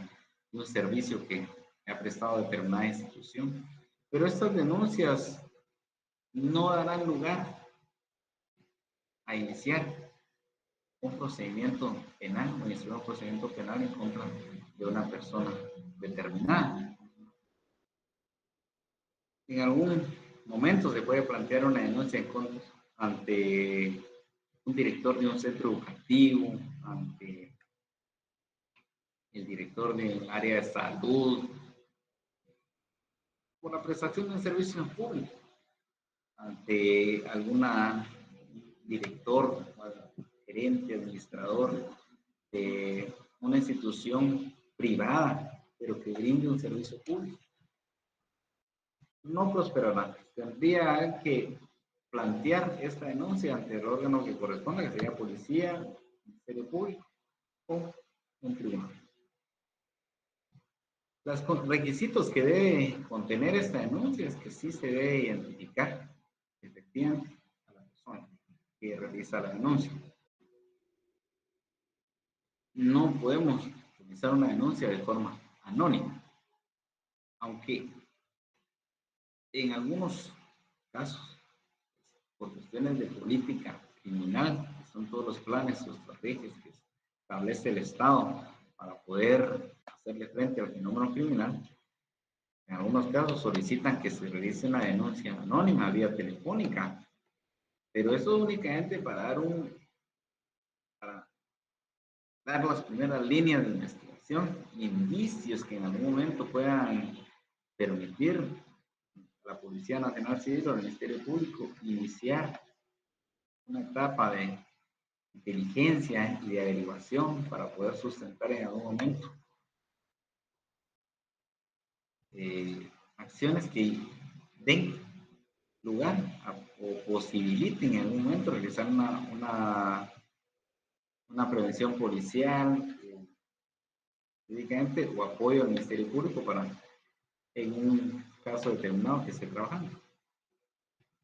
[SPEAKER 1] un servicio que ha prestado determinada institución. Pero estas denuncias no darán lugar a iniciar un procedimiento penal o iniciar un procedimiento penal en contra de una persona determinada. En algún momento se puede plantear una denuncia en contra ante un director de un centro educativo, ante el director del área de salud, por la prestación de un servicio público, ante alguna director, gerente, administrador de una institución privada, pero que brinde un servicio público. No prosperará. Tendría que plantear esta denuncia ante el órgano que corresponda, que sería policía, Ministerio Público o un tribunal. Los requisitos que debe contener esta denuncia es que sí se debe identificar efectivamente a la persona que realiza la denuncia. No podemos realizar una denuncia de forma anónima, aunque en algunos casos, por cuestiones de política criminal, que son todos los planes o estrategias que establece el Estado para poder hacerle frente al fenómeno criminal, en algunos casos solicitan que se realice una denuncia anónima vía telefónica, pero eso únicamente para dar las primeras líneas de investigación, indicios que en algún momento puedan permitir a la Policía Nacional Civil o al Ministerio Público iniciar una etapa de inteligencia y de averiguación para poder sustentar en algún momento acciones que den lugar o posibiliten en algún momento realizar una prevención policial, jurídicamente, o apoyo al Ministerio Público para en un caso determinado que esté trabajando.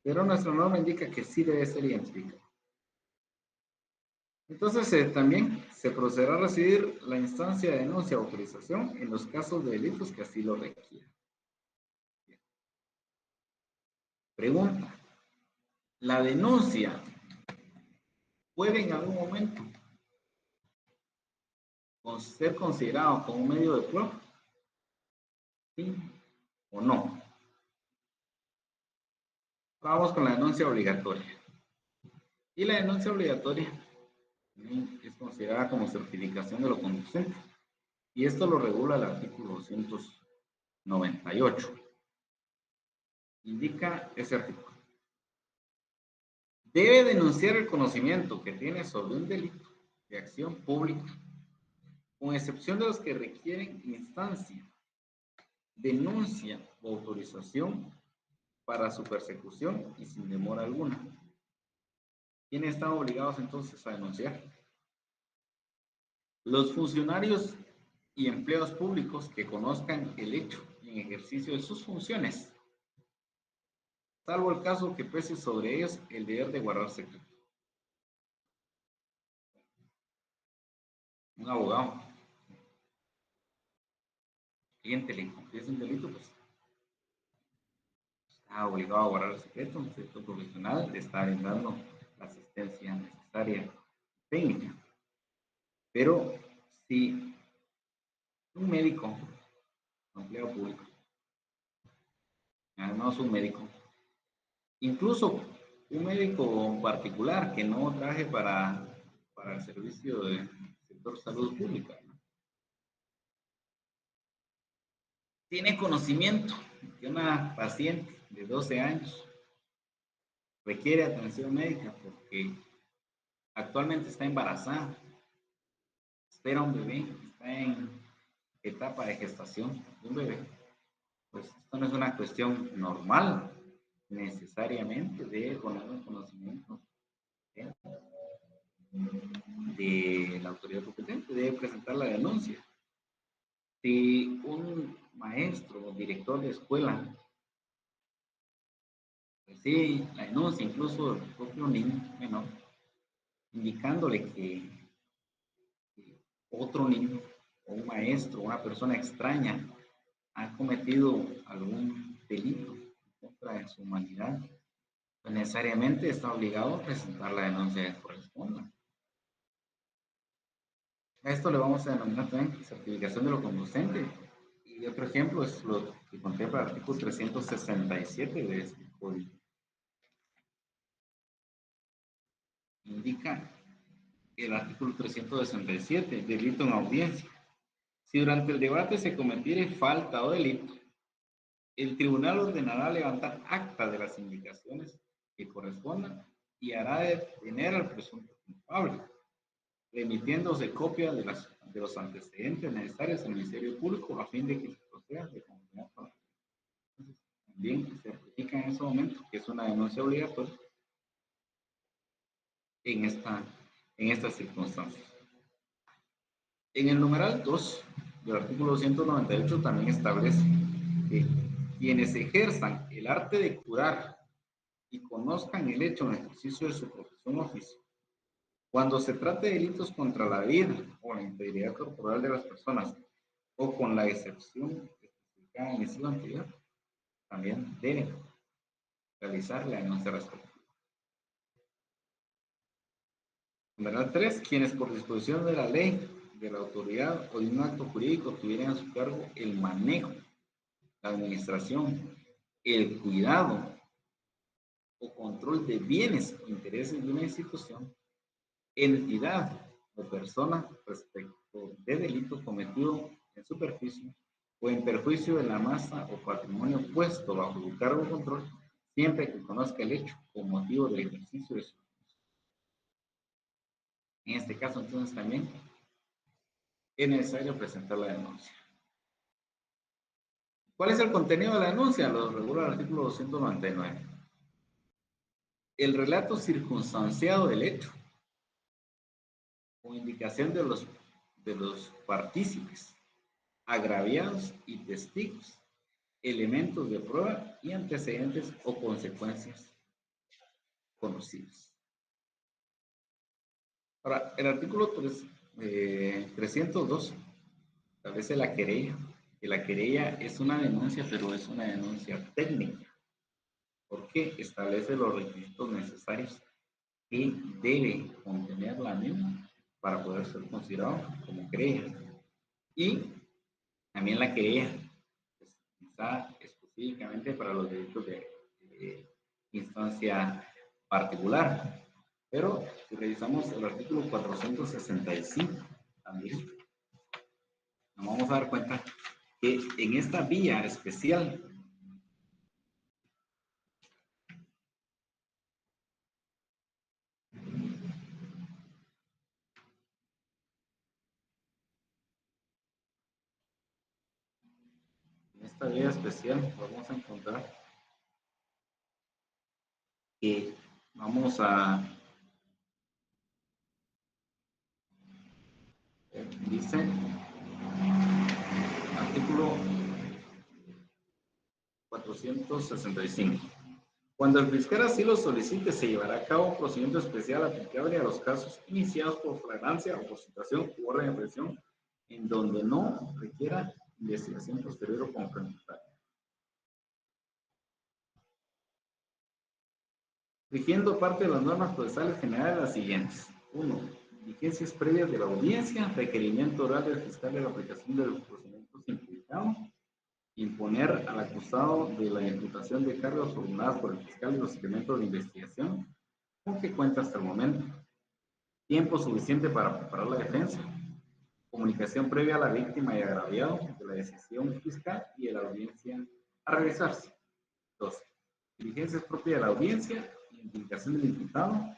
[SPEAKER 1] Pero nuestra norma indica que sí debe ser identificado. Entonces, también se procederá a recibir la instancia de denuncia o autorización en los casos de delitos que así lo requieran. Pregunta: ¿la denuncia puede en algún momento ser considerado como un medio de prueba? ¿Sí o no? Vamos con la denuncia obligatoria. Y la denuncia obligatoria es considerada como certificación de lo conducente. Y esto lo regula el artículo 298. Indica ese artículo: debe denunciar el conocimiento que tiene sobre un delito de acción pública, con excepción de los que requieren instancia, denuncia o autorización para su persecución y sin demora alguna. ¿Quiénes están obligados entonces a denunciar? Los funcionarios y empleados públicos que conozcan el hecho en ejercicio de sus funciones, salvo el caso que pese sobre ellos el deber de guardar secreto. Un abogado, cliente le confiesa un delito, pues está obligado a guardar el secreto. Un secreto profesional le está brindando la asistencia necesaria técnica. Pero si un médico, un empleado público, además un médico, incluso un médico particular que no trabaje para el servicio del sector salud pública, ¿no?, tiene conocimiento que una paciente de 12 años requiere atención médica porque actualmente está embarazada, espera un bebé, está en etapa de gestación de un bebé, pues esto no es una cuestión normal, necesariamente debe poner un conocimiento de la autoridad competente, debe presentar la denuncia. Si un maestro o director de escuela pues sí, la denuncia incluso del propio niño menor, indicándole que otro niño o un maestro, una persona extraña ha cometido algún delito contra de su humanidad, pues necesariamente está obligado a presentar la denuncia que corresponda. A esto le vamos a denominar también certificación de lo conducente. Y otro ejemplo es lo que contempla el artículo 367 de este código. Indica el artículo 367, delito en audiencia. Si durante el debate se cometiere falta o delito, el tribunal ordenará levantar acta de las indicaciones que correspondan y hará detener al presunto culpable, remitiéndose copia de los antecedentes necesarios al Ministerio Público a fin de que se proceda de conformidad con la ley. También se certifica en ese momento que es una denuncia obligatoria en, en estas circunstancias. En el numeral 2 del artículo 198 también establece que quienes ejerzan el arte de curar y conozcan el hecho en ejercicio de su profesión o oficio, cuando se trate de delitos contra la vida o la integridad corporal de las personas, o con la excepción especificada en el inciso anterior, también deben realizar la denuncia respectiva. Numeral 3. Quienes por disposición de la ley, de la autoridad o de un acto jurídico tuvieran a su cargo el manejo, la administración, el cuidado o control de bienes o intereses de una institución, entidad o persona respecto de delito cometido en superficie o en perjuicio de la masa o patrimonio puesto bajo su cargo o control, siempre que conozca el hecho con motivo del ejercicio de su función. En este caso, entonces, también es necesario presentar la denuncia. ¿Cuál es el contenido de la denuncia? Lo regula el artículo 299. El relato circunstanciado del hecho o indicación de los partícipes, agraviados y testigos, elementos de prueba y antecedentes o consecuencias conocidos. Ahora, el artículo 302 establece la querella, que la querella es una denuncia, pero es una denuncia técnica, porque establece los requisitos necesarios que debe contener la misma para poder ser considerado como querella. Y también la querella está específicamente para los delitos de instancia particular. Pero si revisamos el artículo 465, también nos vamos a dar cuenta que en esta vía especial vamos a encontrar que vamos a dice artículo 465. Cuando el fiscal así lo solicite, se llevará a cabo un procedimiento especial aplicable a los casos iniciados por flagrancia o por situación u orden de presión en donde no requiera investigación posterior o complementaria. Rigiendo parte de las normas procesales generales las siguientes. 1. Diligencias previas de la audiencia, requerimiento oral del fiscal de la aplicación de los procedimientos simplificados, imponer al acusado de la imputación de cargos formuladas por el fiscal y los elementos de investigación, con que cuenta hasta el momento. Tiempo suficiente para preparar la defensa. Comunicación previa a la víctima y agraviado de la decisión fiscal y de la audiencia a realizarse. 2. Diligencias propias de la audiencia, indicación del imputado,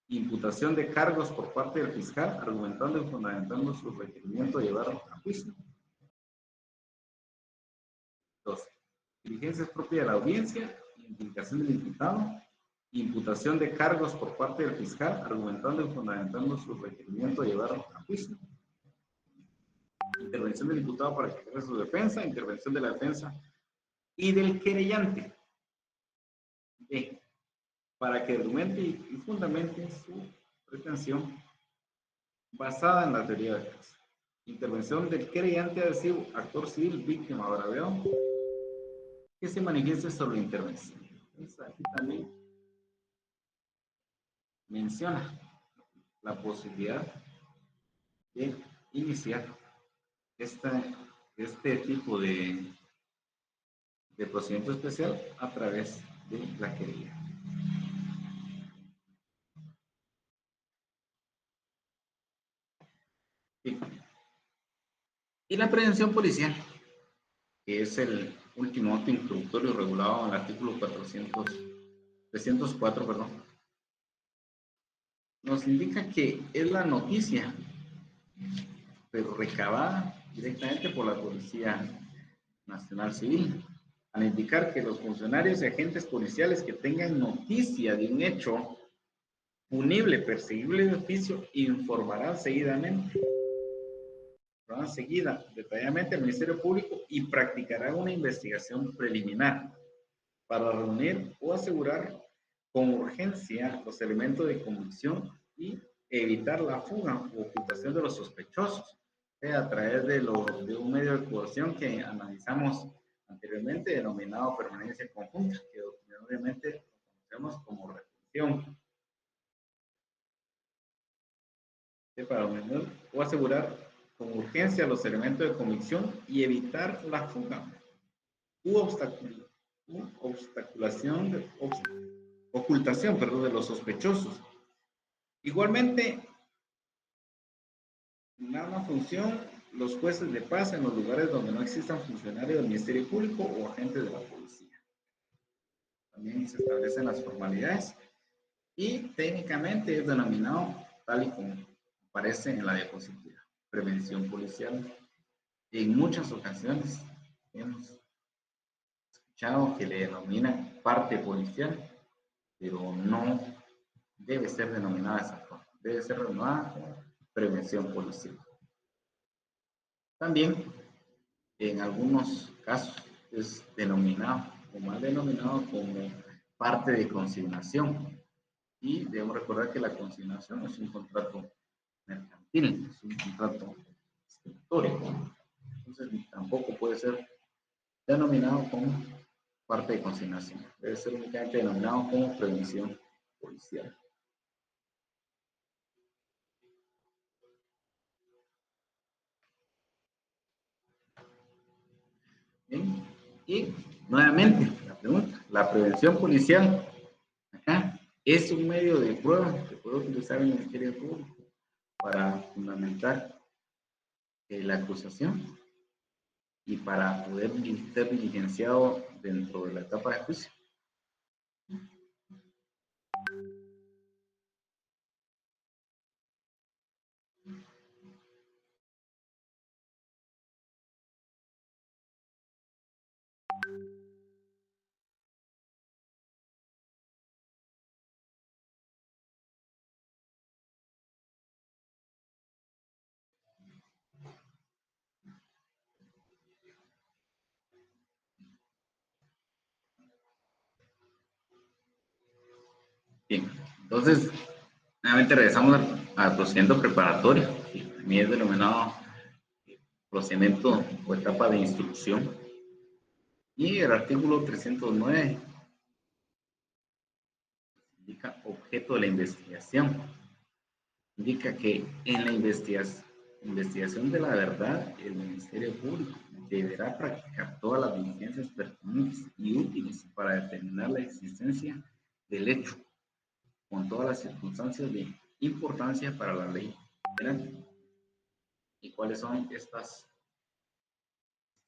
[SPEAKER 1] imputación de cargos por parte del fiscal, argumentando y fundamentando su requerimiento de llevar a juicio. 2. Diligencias propias de la audiencia, indicación del imputado, imputación de cargos por parte del fiscal, argumentando y fundamentando su requerimiento de llevar a juicio. Intervención del imputado para que ejerza su defensa, intervención de la defensa y del querellante. B. para que argumente y fundamente su pretensión basada en la teoría del caso. Intervención del querellante adhesivo, actor civil, víctima o agraviado, que se manifieste sobre la intervención. Entonces, aquí también menciona la posibilidad de iniciar este tipo de procedimiento especial a través de la querella. Y la prevención policial, que es el último acto introductorio regulado en el artículo 304, perdón, nos indica que es la noticia, pero recabada directamente por la Policía Nacional Civil, al indicar que los funcionarios y agentes policiales que tengan noticia de un hecho punible, perseguible de oficio, informarán seguidamente, detalladamente al Ministerio Público y practicarán una investigación preliminar para reunir o asegurar con urgencia los elementos de convicción y evitar la fuga u ocultación de los sospechosos, a través de un medio de coerción que analizamos anteriormente, denominado permanencia conjunta, que obviamente lo conocemos como retención. Para reunir o asegurar con urgencia los elementos de convicción y evitar la fuga u ocultación de los sospechosos. Igualmente, una función, los jueces de paz en los lugares donde no existan funcionarios del Ministerio Público o agentes de la policía. También se establecen las formalidades y técnicamente es denominado, tal y como aparece en la diapositiva, prevención policial. En muchas ocasiones hemos escuchado que le denominan parte policial, pero no debe ser denominada de esa forma, debe ser denominada como prevención policial. También, en algunos casos, es denominado o mal denominado como parte de consignación. Y debemos recordar que la consignación es un contrato mercantil, es un contrato escritórico. Entonces, tampoco puede ser denominado como parte de consignación. Debe ser únicamente denominado como prevención policial. Bien. Y nuevamente, la pregunta, la prevención policial acá es un medio de prueba que puede utilizar el Ministerio Público para fundamentar la acusación y para poder ser diligenciado dentro de la etapa de juicio. Bien, entonces, nuevamente regresamos al procedimiento preparatorio, que también es denominado procedimiento o etapa de instrucción. Y el artículo 309 indica objeto de la investigación. Indica que en la investigación de la verdad, el Ministerio Público deberá practicar todas las diligencias pertinentes y útiles para determinar la existencia del hecho, con todas las circunstancias de importancia para la ley penal. ¿Y cuáles son estas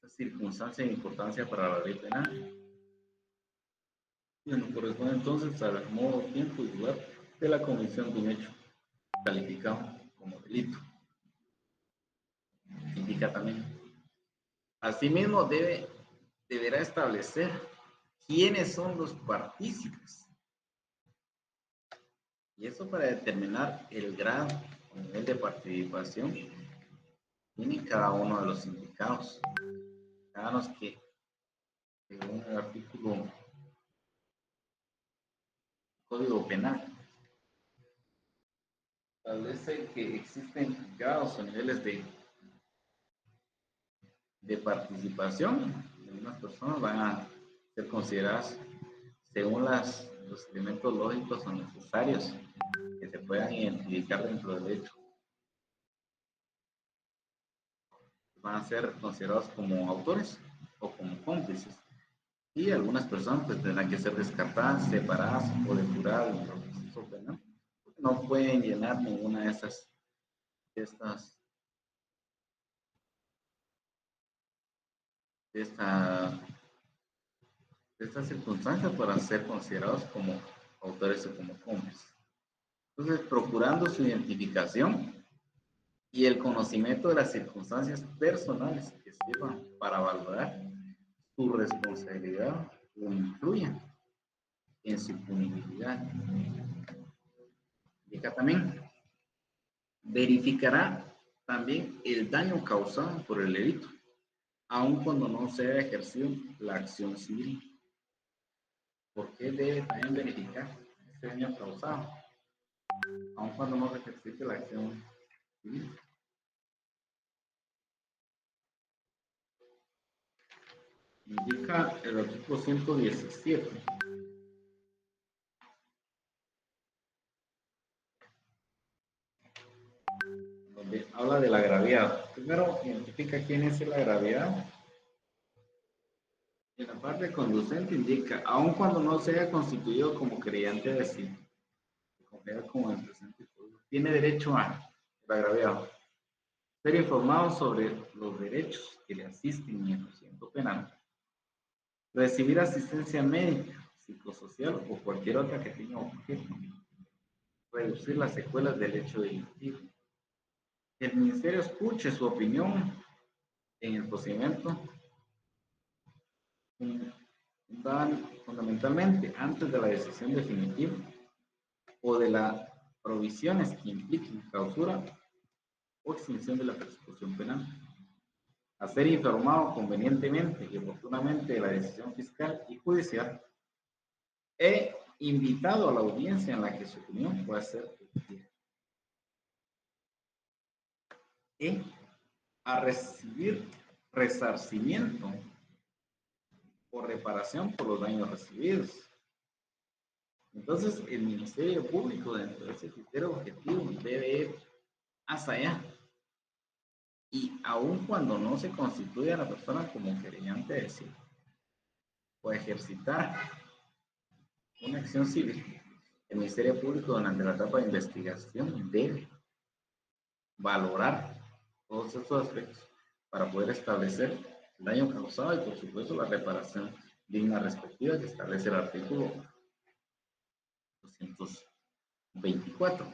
[SPEAKER 1] circunstancias de importancia para la ley penal? Bueno, corresponde entonces al modo, tiempo y lugar de la comisión de un hecho calificado como delito. Indica también. Asimismo, deberá establecer quiénes son los partícipes. Y eso para determinar el grado o nivel de participación tiene cada uno de los implicados. Cada según el artículo Código Penal. Establece que existen grados o niveles de participación. Algunas personas van a ser consideradas según los elementos lógicos o necesarios que se puedan identificar dentro del hecho. Van a ser considerados como autores o como cómplices. Y algunas personas pues tendrán que ser descartadas, separadas o depuradas dentro del proceso penal. No pueden llenar ninguna de estas de esta, de estas circunstancias para ser considerados como autores o como cómplices. Entonces, procurando su identificación y el conocimiento de las circunstancias personales que sirvan para valorar su responsabilidad o influyan en su punibilidad. Indica también, verificará también el daño causado por el delito, aun cuando no se haya ejercido la acción civil. ¿Por qué debe también verificar ese daño causado, aun cuando no se ejercite la acción civil? Indica el artículo 117. Donde habla del agraviado. Primero, identifica quién es el agraviado. En la parte conducente indica, aun cuando no se haya constituido como creyente de sí, como el presente, tiene derecho a el agraviado ser informado sobre los derechos que le asisten en el procedimiento penal, recibir asistencia médica, psicosocial o cualquier otra que tenga objeto, reducir las secuelas del hecho delictivo. Que el ministerio escuche su opinión en el procedimiento, fundamentalmente antes de la decisión definitiva o de las provisiones que impliquen clausura o extinción de la persecución penal. A ser informado convenientemente y oportunamente de la decisión fiscal y judicial e invitado a la audiencia en la que su opinión pueda ser emitida. Y a recibir resarcimiento o reparación por los daños recibidos. Entonces, el Ministerio Público, dentro de ese criterio objetivo, debe ir hasta allá. Y aun cuando no se constituya la persona como querellante de sí, o ejercitar una acción civil, el Ministerio Público durante la etapa de investigación debe valorar todos estos aspectos para poder establecer el daño causado y, por supuesto, la reparación digna respectiva que establece el artículo 224.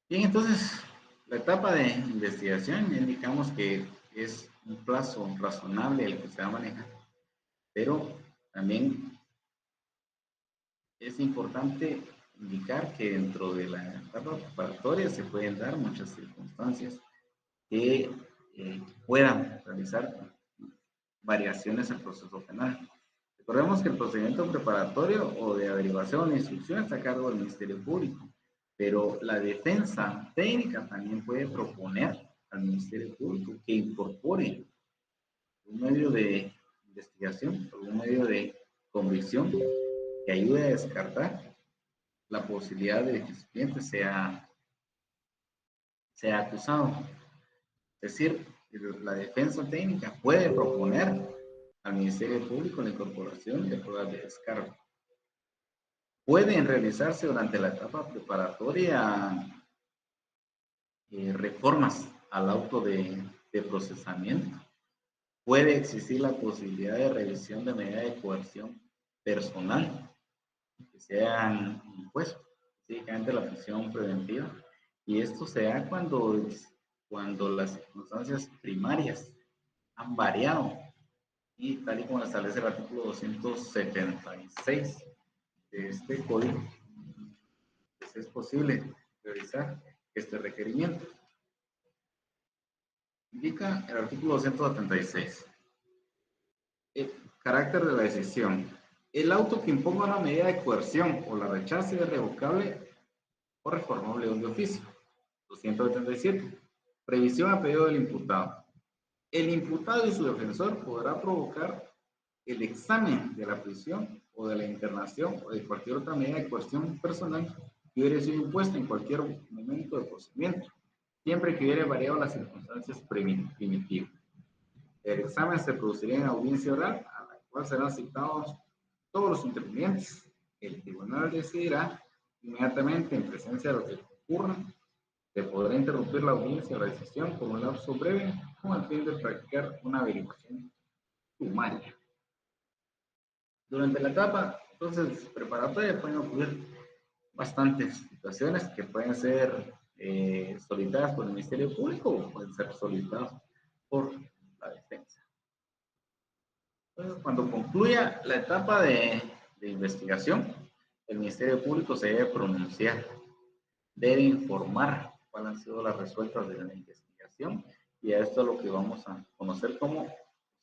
[SPEAKER 1] Bien, entonces, la etapa de investigación, indicamos que es un plazo razonable el que se va a manejar, pero también es importante indicar que dentro de la etapa preparatoria se pueden dar muchas circunstancias que puedan realizar variaciones al proceso penal. Recordemos que el procedimiento preparatorio o de averiguación o instrucción está a cargo del Ministerio Público, pero la defensa técnica también puede proponer al Ministerio Público que incorpore un medio de investigación, un medio de convicción que ayude a descartar la posibilidad de que su cliente sea acusado. Es decir, la defensa técnica puede proponer al Ministerio Público la incorporación de pruebas de descargo. Pueden realizarse durante la etapa preparatoria reformas al auto de procesamiento. Puede existir la posibilidad de revisión de medida de coerción personal que sean impuestos, específicamente la prisión preventiva. Y esto se da cuando las circunstancias primarias han variado y tal y como establece el artículo 276 de este código, pues es posible realizar este requerimiento. Indica el artículo 276. El carácter de la decisión. El auto que imponga una medida de coerción o la rechace es revocable o reformable de oficio. 287. Revisión a pedido del imputado. El imputado y su defensor podrá provocar el examen de la prisión o de la internación o de cualquier otra medida de coerción personal que hubiera sido impuesta en cualquier momento del procedimiento, siempre que hubiera variado las circunstancias primitivas. El examen se producirá en audiencia oral, a la cual serán citados todos los intervinientes. El tribunal decidirá inmediatamente en presencia de lo que ocurra. Se podrá interrumpir la audiencia o la decisión por un lapso breve con el fin de practicar una averiguación sumaria. Durante la etapa, entonces, preparatoria pueden ocurrir bastantes situaciones que pueden ser solicitadas por el Ministerio Público o pueden ser solicitadas por la defensa. Entonces, cuando concluya la etapa de investigación, el Ministerio Público se debe pronunciar, debe informar cuáles han sido las resueltas de la investigación y a esto es lo que vamos a conocer como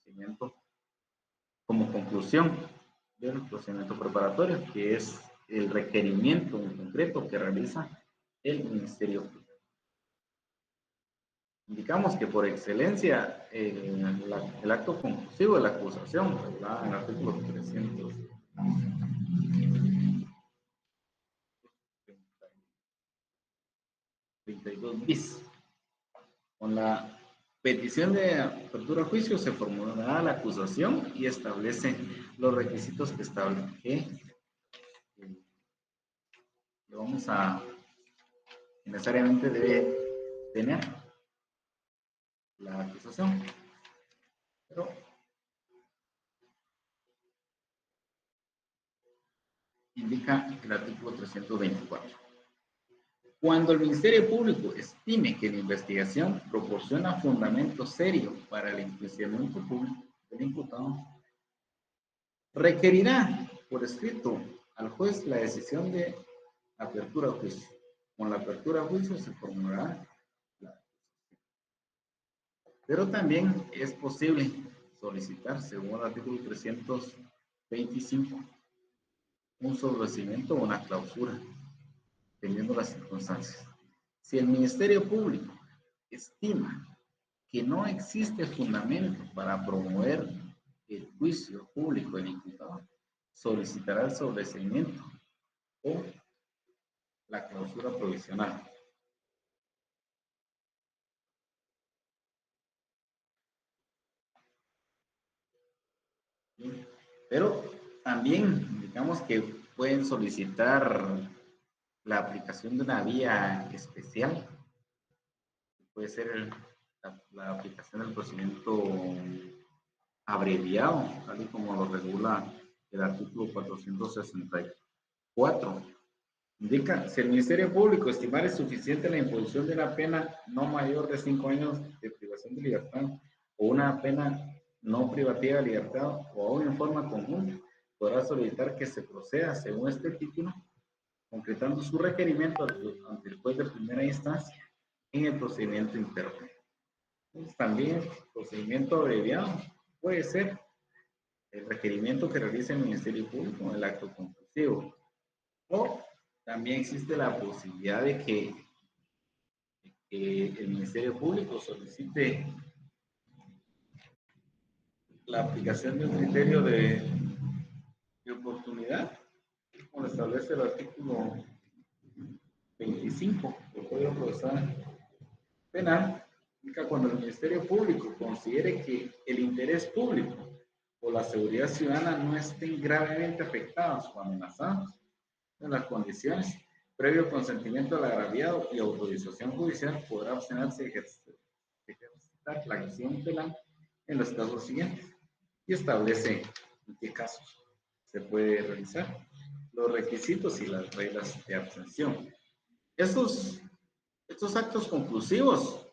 [SPEAKER 1] procedimiento, como conclusión del procedimiento preparatorio, que es el requerimiento en concreto que realiza el Ministerio Público. Indicamos que por excelencia el acto conclusivo de la acusación, regulada en el artículo 332 bis. Con la petición de apertura a juicio se formulará la acusación y establece los requisitos que vamos a necesariamente debe tener la acusación. Pero indica el artículo 324. Cuando el Ministerio Público estime que la investigación proporciona fundamento serio para el enjuiciamiento público del imputado, requerirá por escrito al juez la decisión de apertura a juicio. Con la apertura a juicio se formulará la acusación. Pero también es posible solicitar, según el artículo 325, un sobreseimiento o una clausura, dependiendo de las circunstancias. Si el Ministerio Público estima que no existe fundamento para promover el juicio público del imputado, solicitará el sobreseimiento o la clausura provisional. Pero también indicamos que pueden solicitar la aplicación de una vía especial, puede ser la aplicación del procedimiento abreviado, tal y como lo regula el artículo 464. Indica, si el Ministerio Público estimare suficiente la imposición de una pena no mayor de 5 años de privación de libertad o una pena no privativa de libertad o aún en forma conjunta, podrá solicitar que se proceda según este título, concretando su requerimiento ante el juez de primera instancia en el procedimiento interno. Entonces, también procedimiento abreviado puede ser el requerimiento que realice el Ministerio Público en el acto conclusivo. O también existe la posibilidad de que el Ministerio Público solicite la aplicación de un criterio de oportunidad, como establece el artículo 25 del Código Procesal Penal, cuando el Ministerio Público considere que el interés público o la seguridad ciudadana no estén gravemente afectados o amenazados en las condiciones, previo consentimiento del agraviado y autorización judicial, podrá abstenerse de ejercitar la acción penal en los casos siguientes y establece en qué casos se puede realizar, los requisitos y las reglas de abstención. Estos actos conclusivos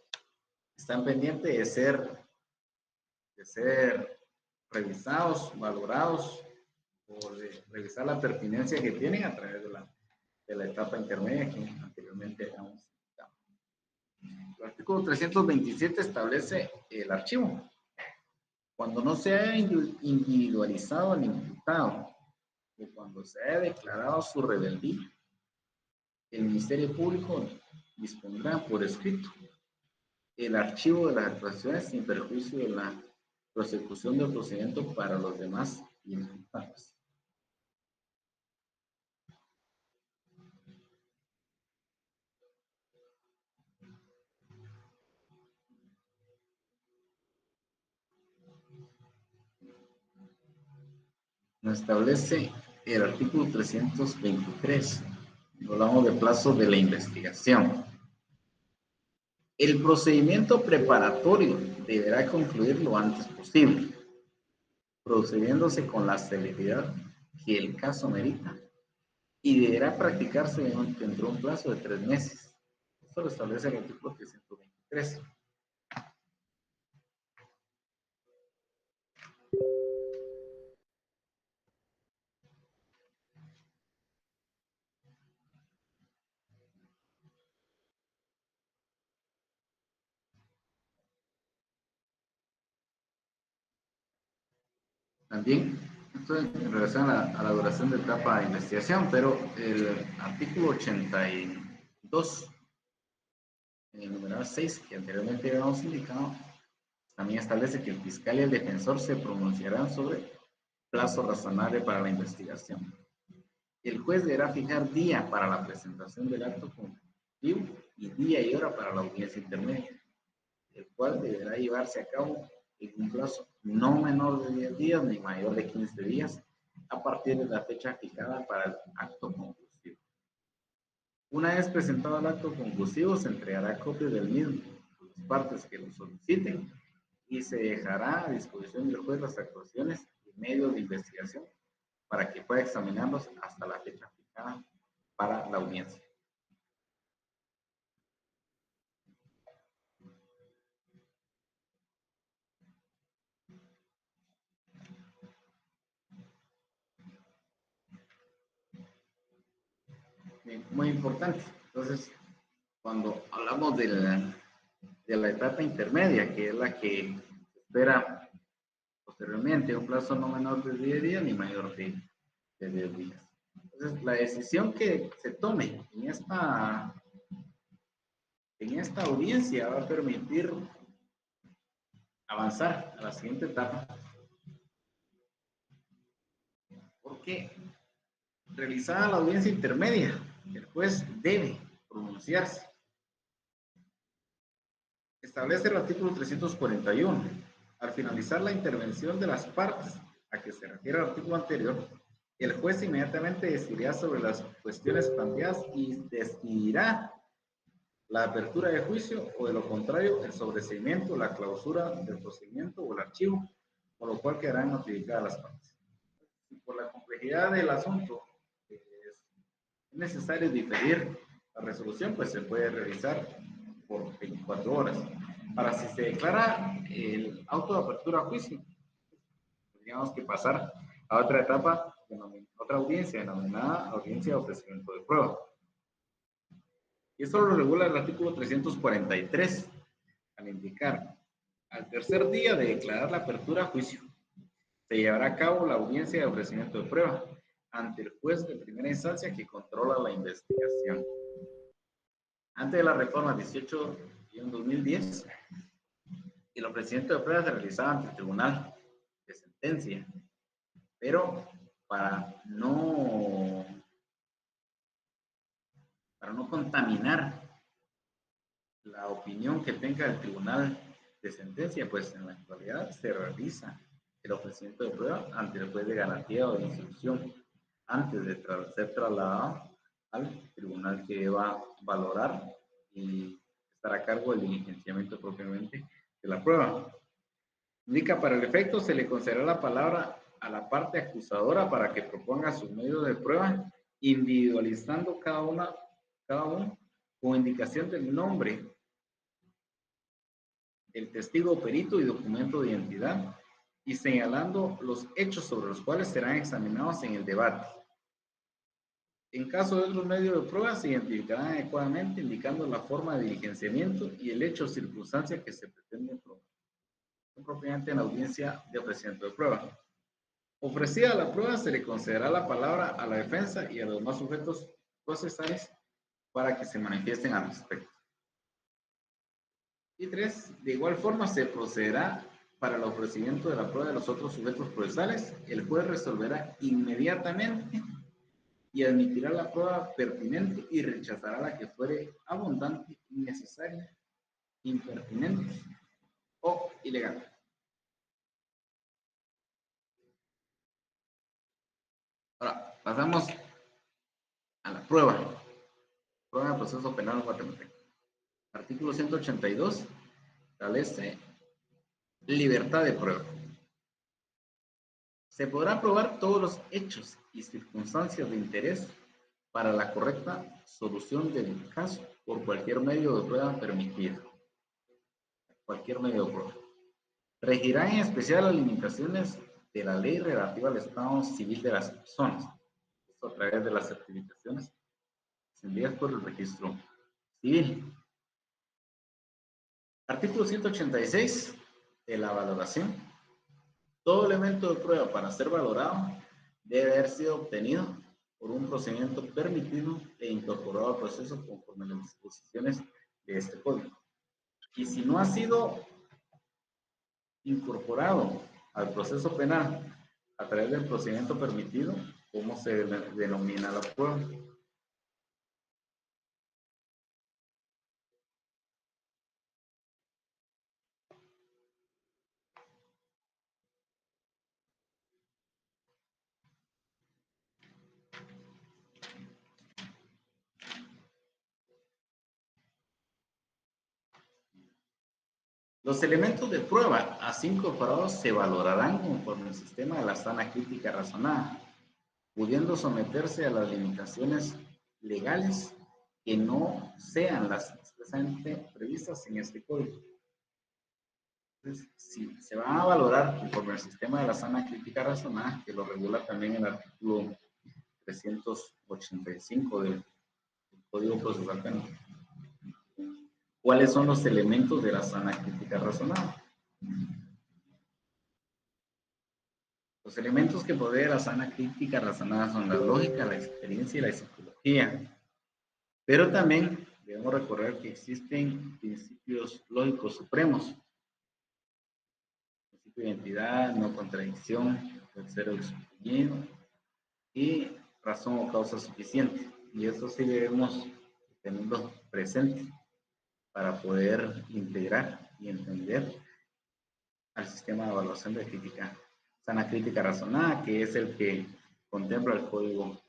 [SPEAKER 1] están pendientes de ser revisados, valorados o de revisar la pertinencia que tienen a través de la etapa intermedia que anteriormente habíamos citado. El artículo 327 establece el archivo. Cuando no se haya individualizado al imputado o cuando se haya declarado su rebeldía, el Ministerio Público dispondrá por escrito el archivo de las actuaciones sin perjuicio de la prosecución del procedimiento para los demás imputados. Nos establece el artículo 323. Hablamos de plazo de la investigación. El procedimiento preparatorio deberá concluir lo antes posible, procediéndose con la celeridad que el caso merita, y deberá practicarse dentro de un plazo de 3 meses. Esto lo establece el artículo 323. También, esto en relación a la duración de etapa de investigación, pero el artículo 82, en el numeral 6, que anteriormente habíamos indicado, también establece que el fiscal y el defensor se pronunciarán sobre plazo razonable para la investigación. El juez deberá fijar día para la presentación del acto conclusivo y día y hora para la audiencia intermedia, el cual deberá llevarse a cabo en un plazo no menor de 10 días ni mayor de 15 días a partir de la fecha fijada para el acto conclusivo. Una vez presentado el acto conclusivo, se entregará copia del mismo a las partes que lo soliciten y se dejará a disposición del juez las actuaciones y medios de investigación para que pueda examinarlos hasta la fecha fijada para la audiencia. Muy importante. Entonces, cuando hablamos de la etapa intermedia, que es la que se espera posteriormente, un plazo no menor de 10 días ni mayor de 10 días. Entonces, la decisión que se tome en esta audiencia va a permitir avanzar a la siguiente etapa, porque realizada la audiencia intermedia, el juez debe pronunciarse. Establece el artículo 341. Al finalizar la intervención de las partes a que se refiere el artículo anterior, el juez inmediatamente decidirá sobre las cuestiones planteadas y decidirá la apertura de juicio o de lo contrario el sobreseimiento, la clausura del procedimiento o el archivo, por lo cual quedarán notificadas las partes. Y por la complejidad del asunto es necesario diferir la resolución, pues se puede realizar por 24 horas. Para si se declara el auto de apertura a juicio, tendríamos que pasar a otra etapa, otra audiencia denominada audiencia de ofrecimiento de prueba. Y esto lo regula el artículo 343, al indicar, al tercer día de declarar la apertura a juicio, se llevará a cabo la audiencia de ofrecimiento de prueba ante el juez de primera instancia que controla la investigación. Antes de la reforma 18-2010, el ofrecimiento de pruebas se realizaba ante el tribunal de sentencia, pero para no contaminar la opinión que tenga el tribunal de sentencia, pues en la actualidad se realiza el ofrecimiento de prueba ante el juez de garantía o de instrucción antes de ser trasladado al tribunal que va a valorar y estar a cargo del diligenciamiento propiamente de la prueba. Indica, para el efecto se le concederá la palabra a la parte acusadora para que proponga sus medios de prueba, individualizando cada uno con indicación del nombre, el testigo, perito y documento de identidad, y señalando los hechos sobre los cuales serán examinados en el debate. En caso de otros medios de prueba, se identificarán adecuadamente indicando la forma de diligenciamiento y el hecho o circunstancia que se pretende probar. Propiamente en la audiencia de ofrecimiento de prueba. Ofrecida la prueba, se le concederá la palabra a la defensa y a los demás sujetos procesales para que se manifiesten al respecto. Y 3. De igual forma, se procederá para el ofrecimiento de la prueba de los otros sujetos procesales. El juez resolverá inmediatamente y admitirá la prueba pertinente y rechazará la que fuere abundante, innecesaria, impertinente o ilegal. Ahora, pasamos a la prueba. Prueba de proceso penal guatemalteco. Artículo 182 establece libertad de prueba. Se podrán probar todos los hechos y circunstancias de interés para la correcta solución del caso por cualquier medio de prueba permitido. Cualquier medio de prueba. Regirá en especial las limitaciones de la ley relativa al estado civil de las personas. Esto a través de las certificaciones enviadas por el registro civil. Artículo 186 de la valoración. Todo elemento de prueba para ser valorado debe haber sido obtenido por un procedimiento permitido e incorporado al proceso conforme a las disposiciones de este código. Y si no ha sido incorporado al proceso penal a través del procedimiento permitido, ¿cómo se denomina la prueba? Los elementos de prueba así incorporados se valorarán conforme el sistema de la sana crítica razonada, pudiendo someterse a las limitaciones legales que no sean las expresamente previstas en este código. Entonces, si se va a valorar conforme al sistema de la sana crítica razonada, que lo regula también el artículo 385 del Código Procesal Penal. ¿Cuáles son los elementos de la sana crítica razonada? Los elementos que posee la sana crítica razonada son la lógica, la experiencia y la psicología. Pero también debemos recordar que existen principios lógicos supremos. Principio de identidad, no contradicción, tercero excluido y razón o causa suficiente. Y eso sí debemos tenerlo presente para poder integrar y entender al sistema de evaluación de crítica, sana crítica razonada, que es el que contempla el código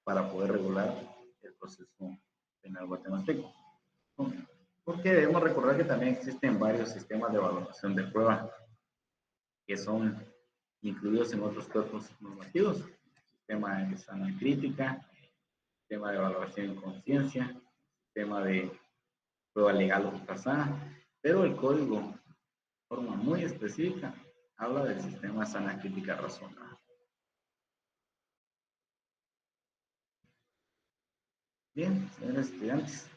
[SPEAKER 1] para poder regular el proceso penal guatemalteco. Porque debemos recordar que también existen varios sistemas de evaluación de prueba que son incluidos en otros cuerpos normativos. Sistema de sana crítica, sistema de evaluación en conciencia, sistema de prueba legal o pasada, pero el código, de forma muy específica, habla del sistema de sana crítica razonada. Bien, señores estudiantes,